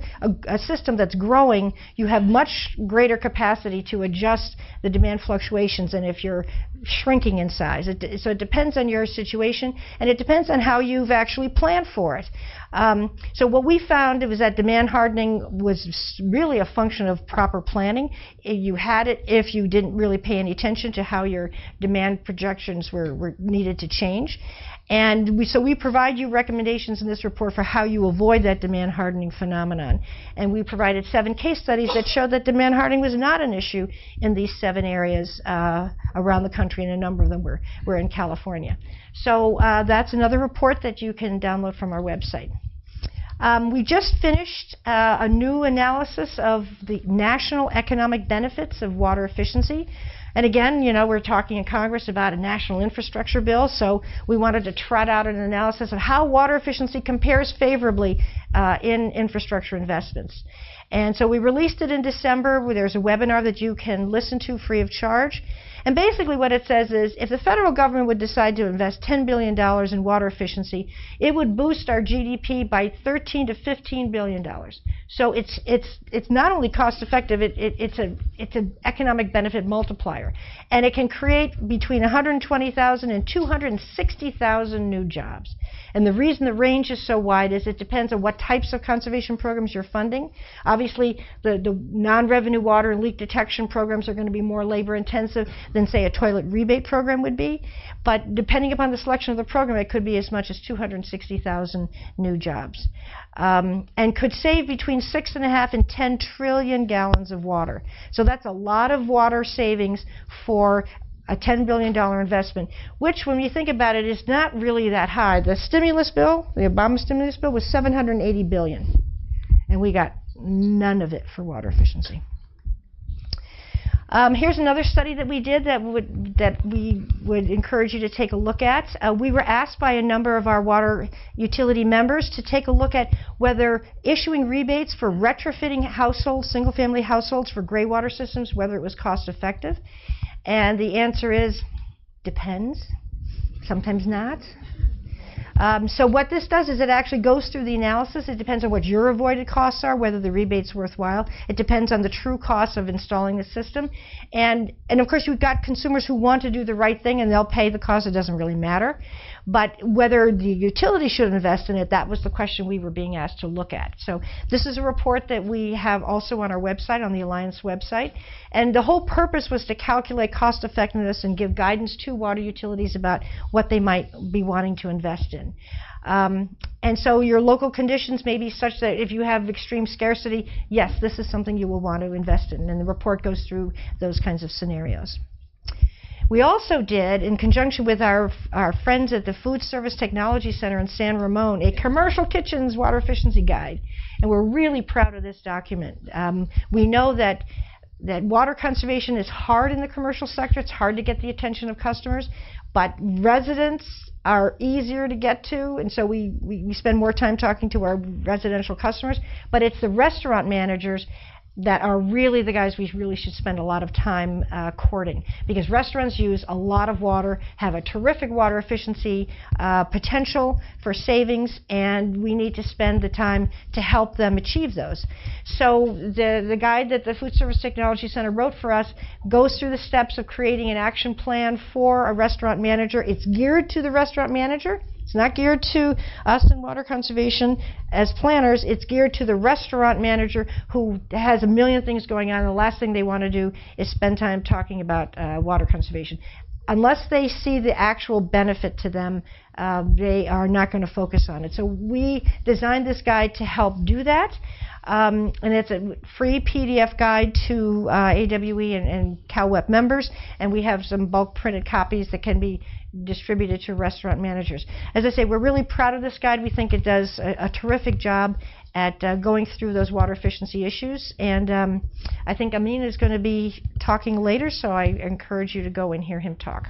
a system that's growing, you have much greater capacity to adjust the demand fluctuations than if you're shrinking in size. So it depends on your situation, and it depends on how you've actually planned for it. So what we found was that demand hardening was really a function of proper planning. You had it if you didn't really pay any attention to how your demand projections were needed to change. And so we provide you recommendations in this report for how you avoid that demand hardening phenomenon. And we provided 7 case studies that showed that demand hardening was not an issue in these 7 areas around the country, and a number of them were in California. So that's another report that you can download from our website. We just finished a new analysis of the national economic benefits of water efficiency. And again, you know, we're talking in Congress about a national infrastructure bill, so we wanted to trot out an analysis of how water efficiency compares favorably in infrastructure investments. And so we released it in December. There's a webinar that you can listen to free of charge. And basically what it says is, if the federal government would decide to invest $10 billion in water efficiency, it would boost our GDP by $13 to $15 billion. So it's not only cost effective, it's an economic benefit multiplier. And it can create between 120,000 and 260,000 new jobs. And the reason the range is so wide is it depends on what types of conservation programs you're funding. Obviously, the non-revenue water and leak detection programs are going to be more labor intensive than, say, a toilet rebate program would be. But depending upon the selection of the program, it could be as much as 260,000 new jobs. And could save between 6.5 and 10 trillion gallons of water. So that's a lot of water savings for a $10 billion investment, which, when you think about it, is not really that high. The stimulus bill, the Obama stimulus bill, was $780 billion, and we got none of it for water efficiency. Here's another study that we did that we would encourage you to take a look at. We were asked by a number of our water utility members to take a look at whether issuing rebates for retrofitting households, single-family households for gray water systems, whether it was cost effective. And the answer is, depends, sometimes not. So what this does is it actually goes through the analysis. It depends on what your avoided costs are, whether the rebate's worthwhile. It depends on the true cost of installing the system. And of course, you've got consumers who want to do the right thing, and they'll pay the cost. It doesn't really matter. But whether the utility should invest in it, that was the question we were being asked to look at. So this is a report that we have also on our website, on the Alliance website. And the whole purpose was to calculate cost effectiveness and give guidance to water utilities about what they might be wanting to invest in. And so your local conditions may be such that if you have extreme scarcity, yes, this is something you will want to invest in. And the report goes through those kinds of scenarios. We also did, in conjunction with our friends at the Food Service Technology Center in San Ramon, a commercial kitchens water efficiency guide. And we're really proud of this document. We know that water conservation is hard in the commercial sector. It's hard to get the attention of customers, but residents are easier to get to, and so we spend more time talking to our residential customers. But it's the restaurant managers that are really the guys we really should spend a lot of time courting, because restaurants use a lot of water, have a terrific water efficiency potential for savings, and we need to spend the time to help them achieve those. So the guide that the Food Service Technology Center wrote for us goes through the steps of creating an action plan for a restaurant manager. It's geared to the restaurant manager. It's not geared to us in water conservation as planners. It's geared to the restaurant manager who has a million things going on, and the last thing they want to do is spend time talking about water conservation. Unless they see the actual benefit to them, they are not going to focus on it. So we designed this guide to help do that. And it's a free PDF guide to AWE and CalWEP members, and we have some bulk printed copies that can be distributed to restaurant managers. As I say, we're really proud of this guide. We think it does a terrific job at going through those water efficiency issues, and I think Amin is going to be talking later, so I encourage you to go and hear him talk.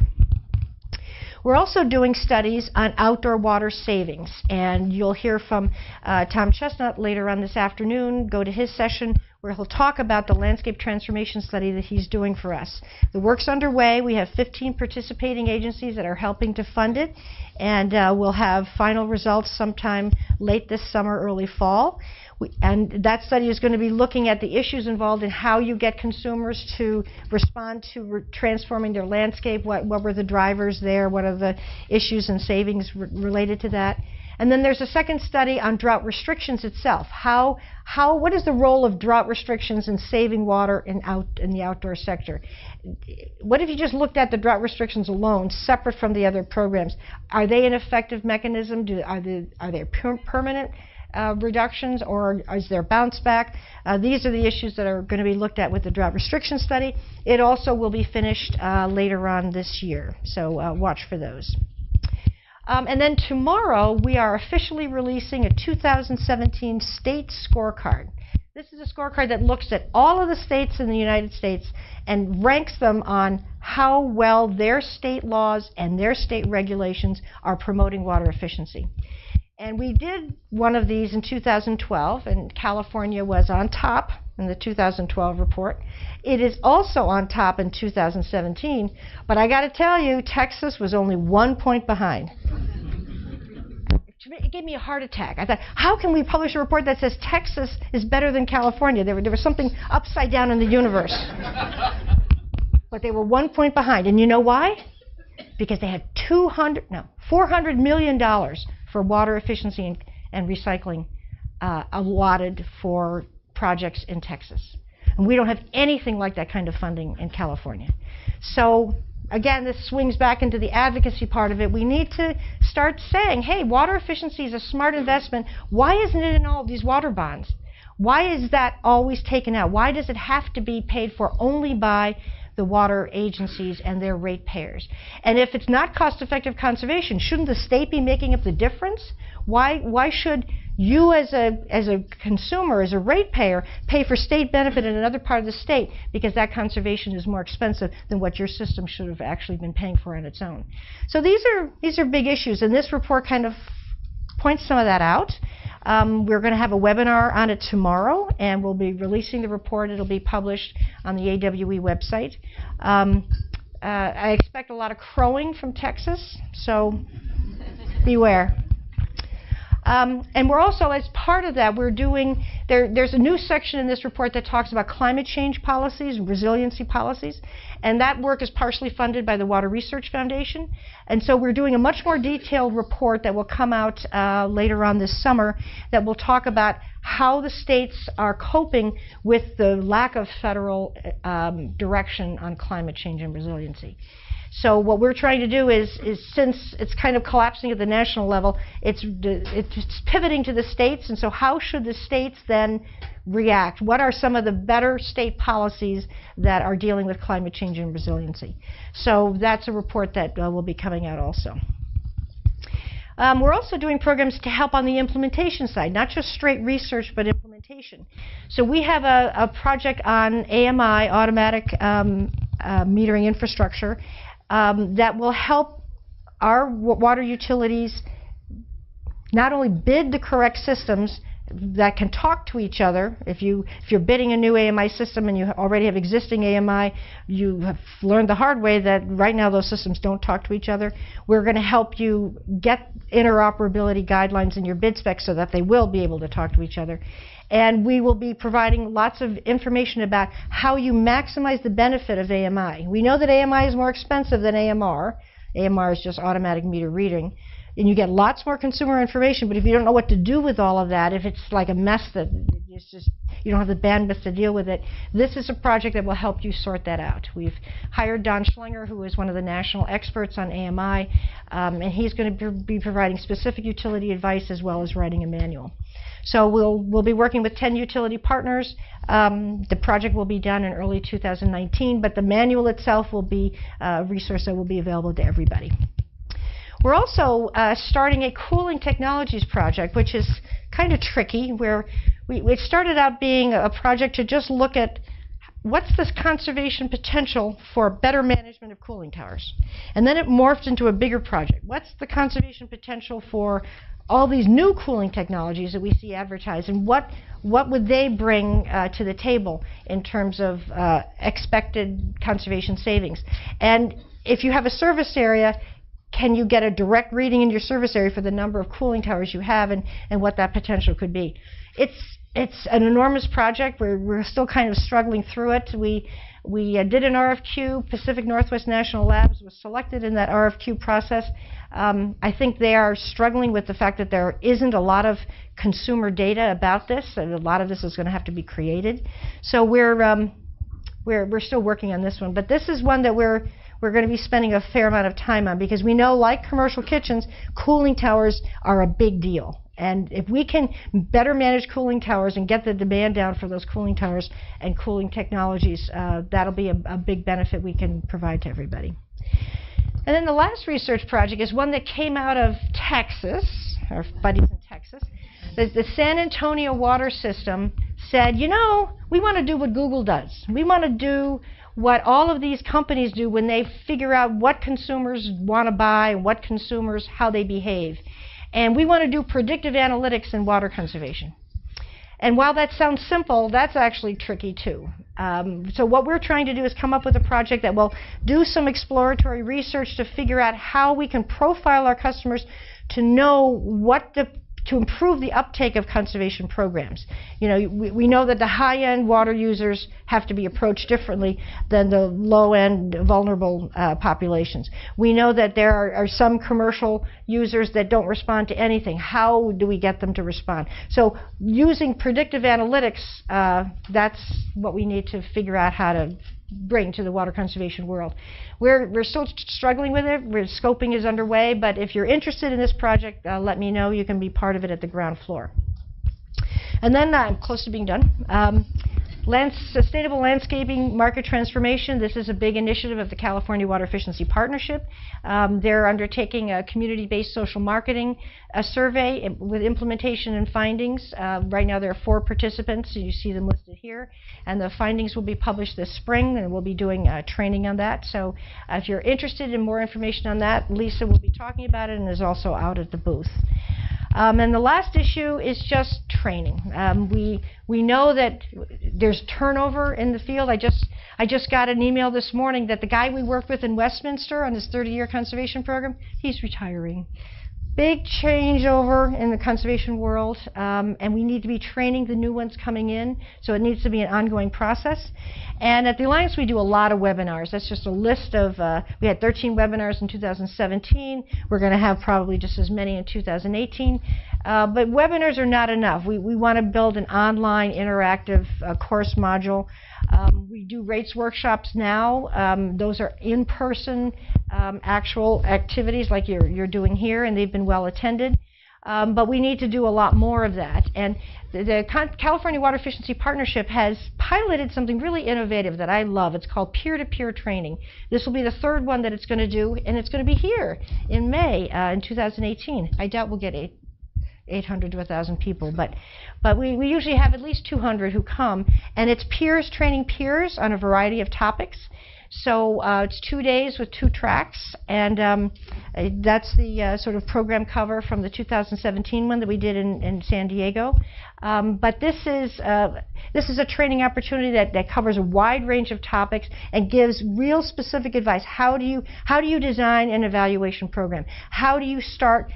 We're also doing studies on outdoor water savings, and you'll hear from Tom Chestnut later on this afternoon. Go to his session where he'll talk about the landscape transformation study that he's doing for us. The work's underway. We have 15 participating agencies that are helping to fund it, and we'll have final results sometime late this summer, early fall. And that study is going to be looking at the issues involved in how you get consumers to respond to transforming their landscape, what were the drivers there, what are the issues and savings related to that. And then there's a second study on drought restrictions itself. What is the role of drought restrictions in saving water in the outdoor sector? What if you just looked at the drought restrictions alone, separate from the other programs? Are they an effective mechanism? Are they permanent reductions, or is there bounce back? These are the issues that are going to be looked at with the drought restriction study. It also will be finished later on this year, so watch for those. And then tomorrow we are officially releasing a 2017 state scorecard. This is a scorecard that looks at all of the states in the United States and ranks them on how well their state laws and their state regulations are promoting water efficiency. And we did one of these in 2012, and California was on top in the 2012 report. It is also on top in 2017, but I got to tell you, Texas was only 1 point behind. It gave me a heart attack. I thought, how can we publish a report that says Texas is better than California? There was something upside down in the universe. But they were 1 point behind, and you know why? Because they had $400 million for water efficiency and recycling allotted for projects in Texas. And we don't have anything like that kind of funding in California. So again, this swings back into the advocacy part of it. We need to start saying, hey, water efficiency is a smart investment. Why isn't it in all of these water bonds? Why is that always taken out? Why does it have to be paid for only by the water agencies and their ratepayers? And if it's not cost-effective conservation, shouldn't the state be making up the difference? Why should you as a consumer, as a ratepayer, pay for state benefit in another part of the state because that conservation is more expensive than what your system should have actually been paying for on its own? So these are big issues, and this report kind of points some of that out. We're going to have a webinar on it tomorrow, and we'll be releasing the report. It'll be published on the AWE website. I expect a lot of crowing from Texas, so beware. And we're also, as part of that, we're doing, there's a new section in this report that talks about climate change policies and resiliency policies, and that work is partially funded by the Water Research Foundation. And so we're doing a much more detailed report that will come out later on this summer that will talk about how the states are coping with the lack of federal direction on climate change and resiliency. So what we're trying to do is since it's kind of collapsing at the national level, it's pivoting to the states. And so how should the states then react? What are some of the better state policies that are dealing with climate change and resiliency? So that's a report that will be coming out also. We're also doing programs to help on the implementation side, not just straight research, but implementation. So we have a project on AMI, automatic metering infrastructure, that will help our water utilities not only bid the correct systems that can talk to each other. If you're bidding a new AMI system and you already have existing AMI, you have learned the hard way that right now those systems don't talk to each other. We're going to help you get interoperability guidelines in your bid specs so that they will be able to talk to each other. And we will be providing lots of information about how you maximize the benefit of AMI. We know that AMI is more expensive than AMR. AMR is just automatic meter reading. And you get lots more consumer information, but if you don't know what to do with all of that, if it's like a mess that it's just, you don't have the bandwidth to deal with it, this is a project that will help you sort that out. We've hired Don Schlinger, who is one of the national experts on AMI, and he's going to be providing specific utility advice as well as writing a manual. So we'll be working with 10 utility partners. The project will be done in early 2019, but the manual itself will be a resource that will be available to everybody. We're also starting a cooling technologies project, which is kind of tricky, where it started out being a project to just look at what's the conservation potential for better management of cooling towers. And then it morphed into a bigger project. What's the conservation potential for all these new cooling technologies that we see advertised, and what would they bring to the table in terms of expected conservation savings. And if you have a service area, can you get a direct reading in your service area for the number of cooling towers you have and what that potential could be? It's an enormous project. We're still kind of struggling through it. We did an RFQ. Pacific Northwest National Labs was selected in that RFQ process. I think they are struggling with the fact that there isn't a lot of consumer data about this, and a lot of this is going to have to be created. So we're still working on this one. But this is one that we're going to be spending a fair amount of time on, because we know, like commercial kitchens, cooling towers are a big deal. And if we can better manage cooling towers and get the demand down for those cooling towers and cooling technologies, that'll be a big benefit we can provide to everybody. And then the last research project is one that came out of Texas, our buddies in Texas. The San Antonio water system said, you know, we want to do what Google does. We want to do what all of these companies do when they figure out what consumers want to buy and what consumers, how they behave. And we want to do predictive analytics in water conservation. And while that sounds simple, that's actually tricky too. So what we're trying to do is come up with a project that will do some exploratory research to figure out how we can profile our customers to know what to improve the uptake of conservation programs. You know, we know that the high-end water users have to be approached differently than the low-end vulnerable populations. We know that there are some commercial users that don't respond to anything. How do we get them to respond? So using predictive analytics, that's what we need to figure out how to bring to the water conservation world. We're still struggling with it. Scoping is underway, but if you're interested in this project, let me know. You can be part of it at the ground floor. And then I'm close to being done. Sustainable landscaping market transformation. This is a big initiative of the California Water Efficiency Partnership. They're undertaking a community-based social marketing survey with implementation and findings. Right now there are 4 participants, and you see them listed here. And the findings will be published this spring, and we'll be doing training on that. So if you're interested in more information on that, Lisa will be talking about it and is also out at the booth. And the last issue is just training. We know that there's turnover in the field. I just got an email this morning that the guy we worked with in Westminster on his 30-year conservation program, he's retiring. Big changeover in the conservation world, and we need to be training the new ones coming in, so it needs to be an ongoing process. And at the Alliance we do a lot of webinars. That's just a list of, we had 13 webinars in 2017. We're going to have probably just as many in 2018. But webinars are not enough. We want to build an online interactive course module. We do rates workshops now. Those are in-person actual activities like you're doing here, and they've been well attended. But we need to do a lot more of that. And the California Water Efficiency Partnership has piloted something really innovative that I love. It's called peer-to-peer training. This will be the 3rd one that it's going to do, and it's going to be here in May in 2018. I doubt we'll get 800 to 1,000 people, but we usually have at least 200 who come, and it's peers training peers on a variety of topics. So it's 2 days with 2 tracks, and that's the sort of program cover from the 2017 one that we did in San Diego. But this is a training opportunity that covers a wide range of topics and gives real specific advice. How do you design an evaluation program? How do you start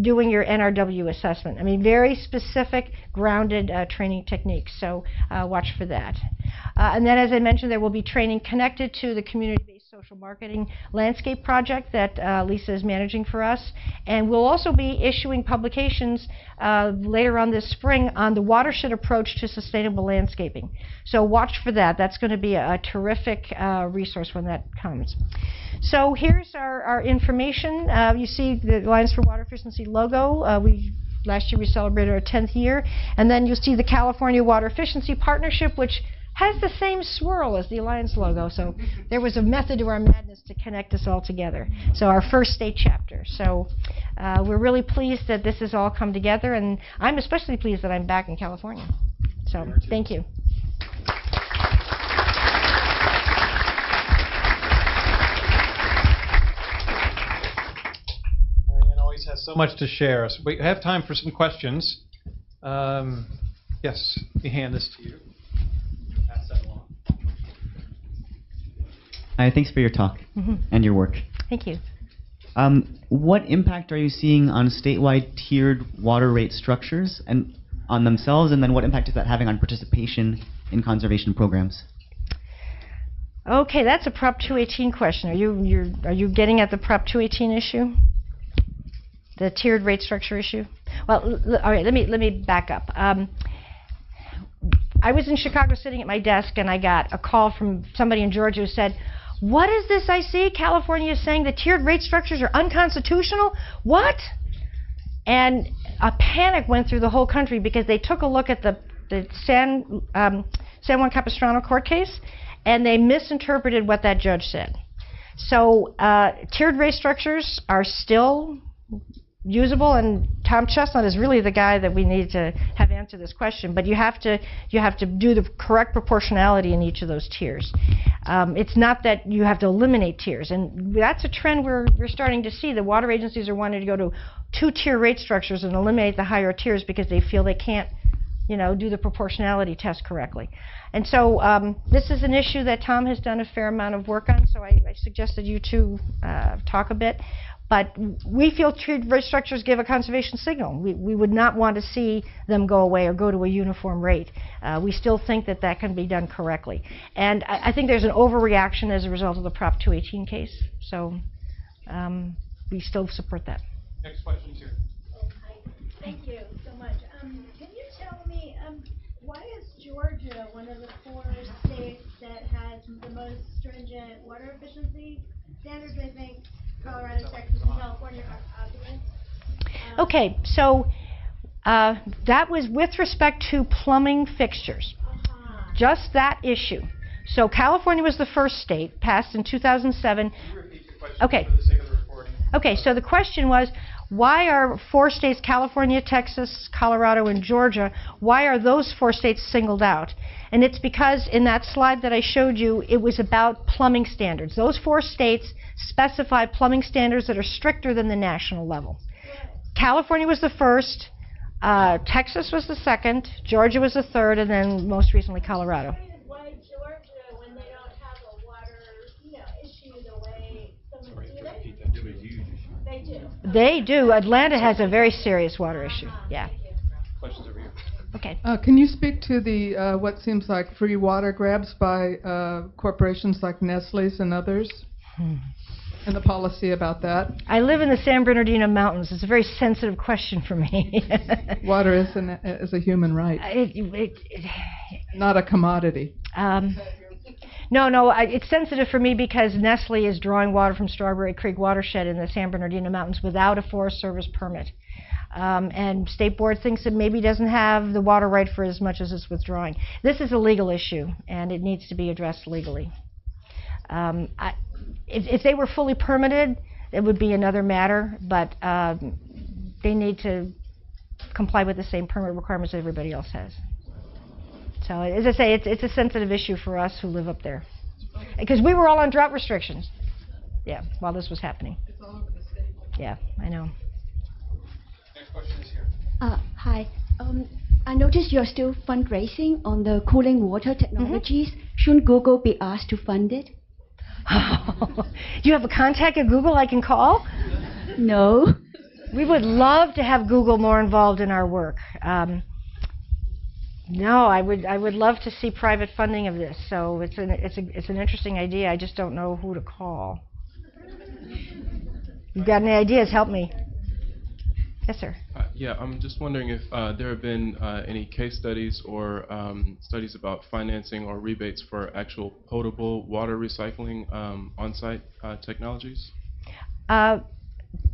doing your NRW assessment? I mean, very specific, grounded training techniques. So watch for that. And then, as I mentioned, there will be training connected to the community-based social marketing landscape project that Lisa is managing for us. And we'll also be issuing publications later on this spring on the watershed approach to sustainable landscaping. So watch for that. That's going to be a terrific resource when that comes. So here's our information. You see the Alliance for Water Efficiency logo. Last year we celebrated our 10th year. And then you'll see the California Water Efficiency Partnership, which has the same swirl as the Alliance logo. So there was a method to our madness to connect us all together. So our first state chapter. So we're really pleased that this has all come together, and I'm especially pleased that I'm back in California. So thank you. Marianne always has So much to share. So we have time for some questions. Yes, let me hand this to you. Pass that along. Hi, thanks for your talk and your work. Thank you. What impact are you seeing on statewide tiered water rate structures and on themselves, and then what impact is that having on participation in conservation programs? Okay, that's a Prop 218 question. Are you getting at the Prop 218 issue? The tiered rate structure issue? Well, all right, let me back up. I was in Chicago sitting at my desk, and I got a call from somebody in Georgia who said, "What is this I see? California is saying the tiered rate structures are unconstitutional? What?" And a panic went through the whole country because they took a look at the San Juan Capistrano court case, and they misinterpreted what that judge said. So tiered rate structures are still usable, and Tom Chestnut is really the guy that we need to have answer this question. But you have to do the correct proportionality in each of those tiers. It's not that you have to eliminate tiers, and that's a trend we're starting to see. The water agencies are wanting to go to two-tier rate structures and eliminate the higher tiers because they feel they can't, do the proportionality test correctly. And so this is an issue that Tom has done a fair amount of work on. So I suggested you two talk a bit. But we feel tiered rate structures give a conservation signal. We would not want to see them go away or go to a uniform rate. We still think that that can be done correctly. And I think there's an overreaction as a result of the Prop 218 case. So we still support that. Next question here. Oh, hi. Thank you so much. Can you tell me, why is Georgia one of the 4 states that has the most stringent water efficiency standards? I think Colorado, Texas, and California are obvious. Okay, so that was with respect to plumbing fixtures. Just that issue. So California was the first state, passed in 2007. Can you repeat your question Okay. for the sake of the recording? Okay, so the question was, why are 4 states, California, Texas, Colorado, and Georgia, why are those 4 states singled out? And it's because in that slide that I showed you, it was about plumbing standards. Those 4 states specify plumbing standards that are stricter than the national level. California was the first, Texas was the second, Georgia was the third, and then most recently Colorado. Why Georgia, when they don't have a water, issue the way some do they? They do. They do. Atlanta has a very serious water issue. Yeah. Questions over here. Okay. Can you speak to the what seems like free water grabs by corporations like Nestle's and others, and the policy about that? I live in the San Bernardino Mountains. It's a very sensitive question for me. Water is a human right, not a commodity. No, it's sensitive for me because Nestle is drawing water from Strawberry Creek watershed in the San Bernardino Mountains without a Forest Service permit. And State Board thinks it maybe doesn't have the water right for as much as it's withdrawing. This is a legal issue, and it needs to be addressed legally. If they were fully permitted, it would be another matter, but they need to comply with the same permit requirements everybody else has. So, as I say, it's a sensitive issue for us who live up there. Because we were all on drought restrictions, while this was happening. It's all over the state. Yeah, I know. Next question is here. Hi. I noticed you're still fundraising on the cooling water technologies. Shouldn't Google be asked to fund it? Do you have a contact at Google I can call? No. We would love to have Google more involved in our work. No, I would love to see private funding of this. So it's an interesting idea. I just don't know who to call. You've got any ideas? Help me. Yes, sir. Yeah, I'm just wondering if there have been any case studies or studies about financing or rebates for actual potable water recycling on-site technologies?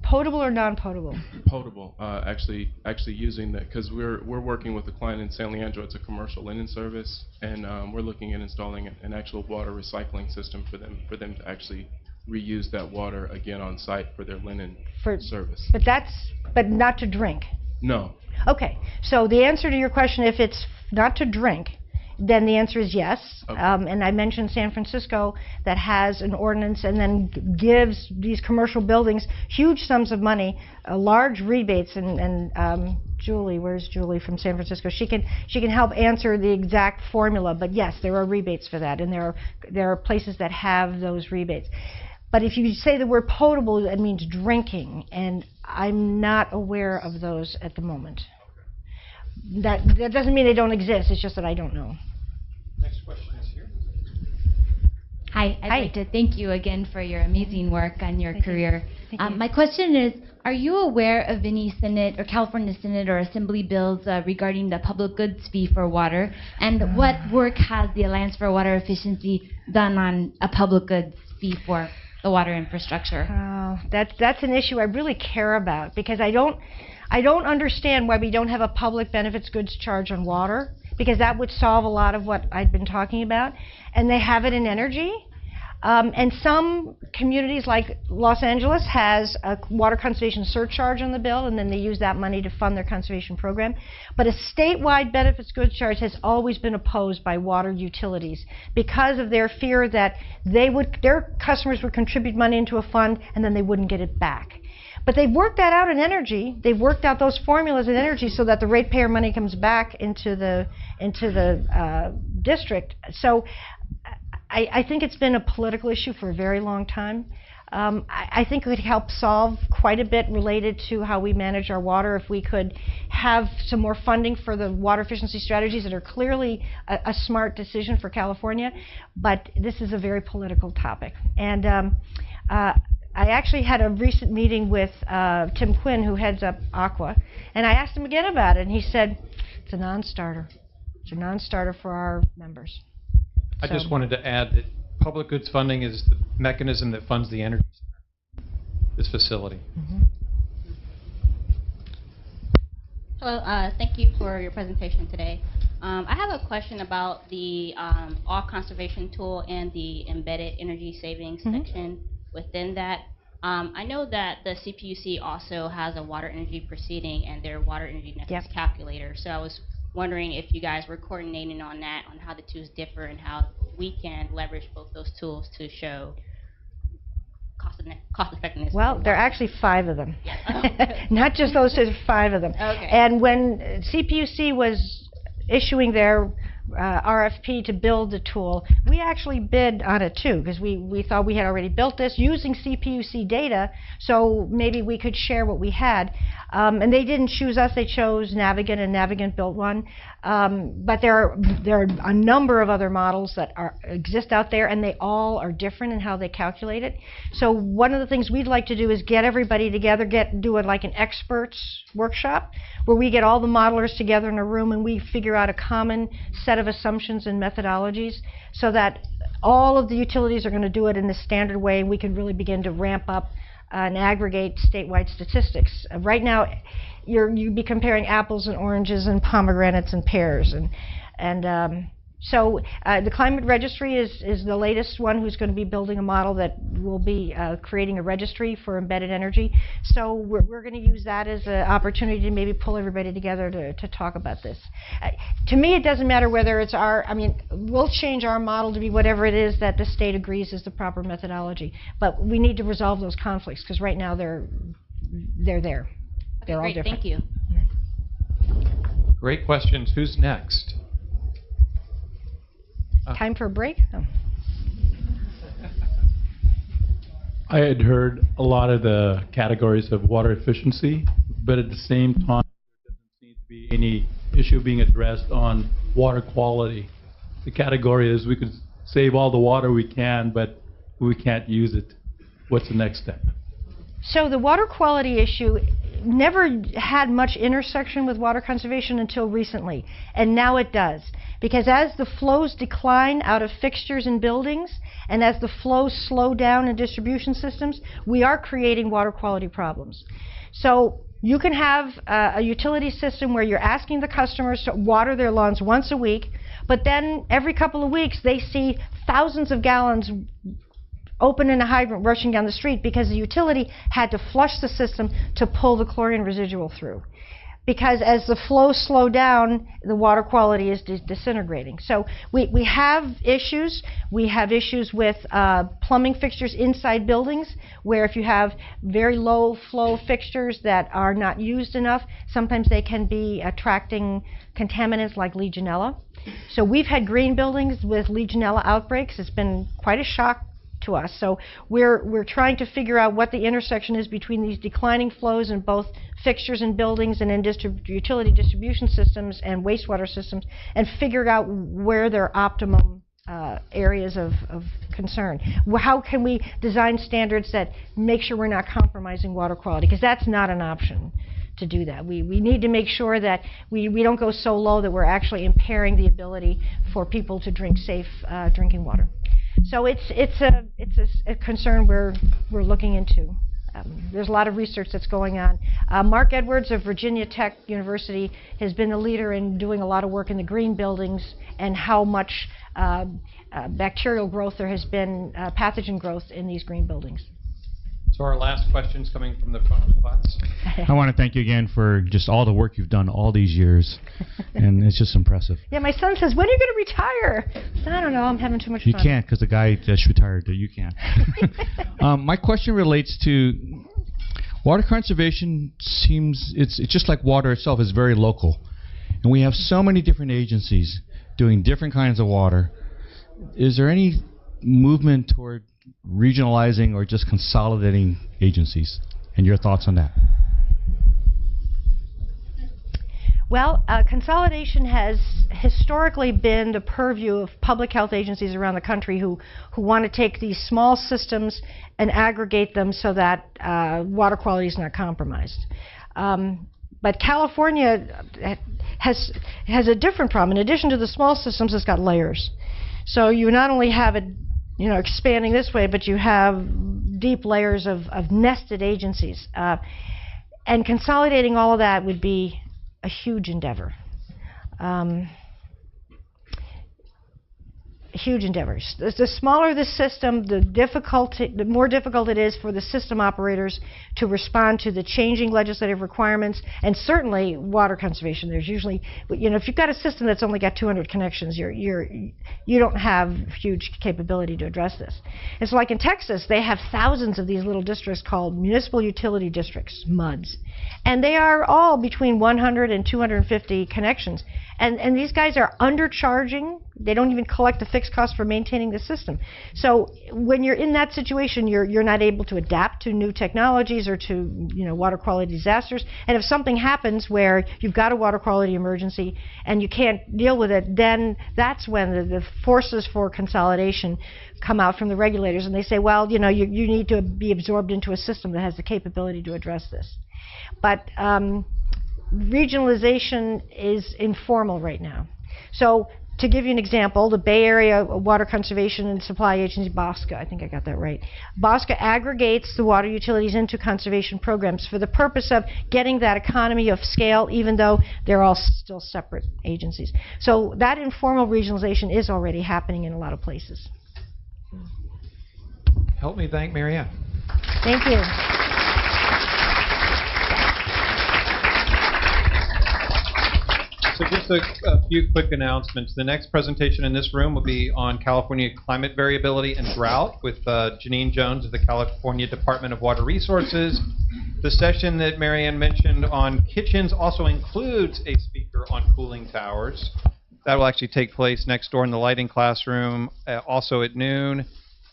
Potable or non-potable? Potable, actually using that, because we're working with a client in San Leandro. It's a commercial linen service, and we're looking at installing an actual water recycling system for them to actually reuse that water again on site for their linen service. But not to drink. No. Okay, so the answer to your question, if it's not to drink, then the answer is yes. Okay. And I mentioned San Francisco that has an ordinance and then gives these commercial buildings huge sums of money, large rebates. And Julie, where's Julie from San Francisco? She can help answer the exact formula. But yes, there are rebates for that, and there are places that have those rebates. But if you say the word potable, that means drinking, and I'm not aware of those at the moment. That doesn't mean they don't exist. It's just that I don't know. Next question is here. Hi, I'd like to thank you again for your amazing work and your career. Thank you. My question is, are you aware of any Senate or California Senate or Assembly bills regarding the public goods fee for water? And what work has the Alliance for Water Efficiency done on a public goods fee for the water infrastructure? That's an issue I really care about, because I don't understand why we don't have a public benefits goods charge on water, because that would solve a lot of what I've been talking about. And they have it in energy. And some communities like Los Angeles has a water conservation surcharge on the bill, and then they use that money to fund their conservation program. But a statewide benefits goods charge has always been opposed by water utilities because of their fear that their customers would contribute money into a fund and then they wouldn't get it back. But they've worked that out in energy. They've worked out those formulas in energy so that the ratepayer money comes back into the district. So I think it's been a political issue for a very long time. I think it could help solve quite a bit related to how we manage our water if we could have some more funding for the water efficiency strategies that are clearly a smart decision for California. But this is a very political topic. And I actually had a recent meeting with Tim Quinn, who heads up Aqua, and I asked him again about it, and he said, it's a non-starter. It's a non-starter for our members. I just wanted to add that public goods funding is the mechanism that funds the energy center, this facility. Mm-hmm. Hello, thank you for your presentation today. I have a question about the all conservation tool and the embedded energy savings section within that. I know that the CPUC also has a water energy proceeding and their water energy nexus calculator. So I was wondering if you guys were coordinating on that, on how the tools differ and how we can leverage both those tools to show cost effectiveness. Well, there are actually 5 of them. Yeah. Not just those, there's 5 of them. Okay. And when CPUC was issuing their RFP to build the tool, we actually bid on it too, because we thought we had already built this using CPUC data, so maybe we could share what we had. And they didn't choose us, they chose Navigant, and Navigant built one. But there are a number of other models that exist out there, and they all are different in how they calculate it. So one of the things we'd like to do is get everybody together, do like an experts workshop, where we get all the modelers together in a room and we figure out a common set of assumptions and methodologies, so that all of the utilities are going to do it in the standard way, and we can really begin to ramp up and aggregate statewide statistics. Right now, you'd be comparing apples and oranges and pomegranates and pears, so the Climate Registry is the latest one who's going to be building a model that will be creating a registry for embedded energy. So we're going to use that as an opportunity to maybe pull everybody together to talk about this. To me, it doesn't matter whether it's we'll change our model to be whatever it is that the state agrees is the proper methodology. But we need to resolve those conflicts, because right now they're there. Okay, they're all great, different. thank you. Great questions. Who's next? Time for a break? Oh. I had heard a lot of the categories of water efficiency, but at the same time, there doesn't seem to be any issue being addressed on water quality. The category is we could save all the water we can, but we can't use it. What's the next step? So the water quality issue never had much intersection with water conservation until recently, and now it does. Because as the flows decline out of fixtures and buildings, and as the flows slow down in distribution systems, we are creating water quality problems. So you can have a utility system where you're asking the customers to water their lawns once a week, but then every couple of weeks they see thousands of gallons open in a hydrant rushing down the street because the utility had to flush the system to pull the chlorine residual through. because as the flows slow down, the water quality is disintegrating. So we have issues. We have issues with plumbing fixtures inside buildings, where if you have very low flow fixtures that are not used enough, sometimes they can be attracting contaminants like Legionella. So we've had green buildings with Legionella outbreaks. It's been quite a shock to us. So we're trying to figure out what the intersection is between these declining flows in both fixtures and buildings and in utility distribution systems and wastewater systems, and figure out where their optimum areas of concern. How can we design standards that make sure we're not compromising water quality? Because that's not an option to do that. We need to make sure that we don't go so low that we're actually impairing the ability for people to drink safe drinking water. So it's a concern we're looking into. There's a lot of research that's going on. Mark Edwards of Virginia Tech University has been the leader in doing a lot of work in the green buildings and how much bacterial growth there has been, pathogen growth in these green buildings. So our last question's coming from the front of the class. I want to thank you again for just all the work you've done all these years, and it's just impressive. Yeah, my son says, when are you going to retire? I don't know, I'm having too much fun. You can't, because the guy just retired, you can't. My question relates to water conservation. It's just like water itself is very local, and we have so many different agencies doing different kinds of water. Is there any movement toward regionalizing or just consolidating agencies, and your thoughts on that? Well, consolidation has historically been the purview of public health agencies around the country who want to take these small systems and aggregate them so that water quality is not compromised. But California has a different problem. In addition to the small systems, it's got layers. So you not only have it expanding this way, but you have deep layers of nested agencies. And consolidating all of that would be a huge endeavor. Huge endeavors. The smaller the system, the more difficult it is for the system operators to respond to the changing legislative requirements, and certainly water conservation. There's usually, if you've got a system that's only got 200 connections, you don't have huge capability to address this. It's like in Texas, they have thousands of these little districts called municipal utility districts, MUDs, and they are all between 100 and 250 connections. And these guys are undercharging. They don't even collect the fixed cost for maintaining the system. So when you're in that situation, you're not able to adapt to new technologies or to water quality disasters. And if something happens where you've got a water quality emergency and you can't deal with it, then that's when the forces for consolidation come out from the regulators, and they say, well, you need to be absorbed into a system that has the capability to address this. But regionalization is informal right now. So to give you an example, the Bay Area Water Conservation and Supply Agency, BOSCA, I think I got that right. BOSCA aggregates the water utilities into conservation programs for the purpose of getting that economy of scale, even though they're all still separate agencies. So that informal regionalization is already happening in a lot of places. Help me thank Mary Ann. Thank you. So just a few quick announcements. The next presentation in this room will be on California climate variability and drought with Janine Jones of the California Department of Water Resources. The session that Mary Ann mentioned on kitchens also includes a speaker on cooling towers. That will actually take place next door in the lighting classroom, also at noon.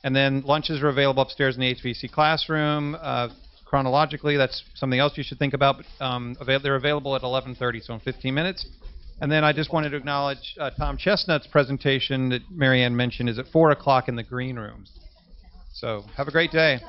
And then lunches are available upstairs in the HVAC classroom. Chronologically, that's something else you should think about. But they're available at 11:30, so in 15 minutes. And then I just wanted to acknowledge Tom Chestnut's presentation that Mary Ann mentioned is at 4 o'clock in the green room. So have a great day.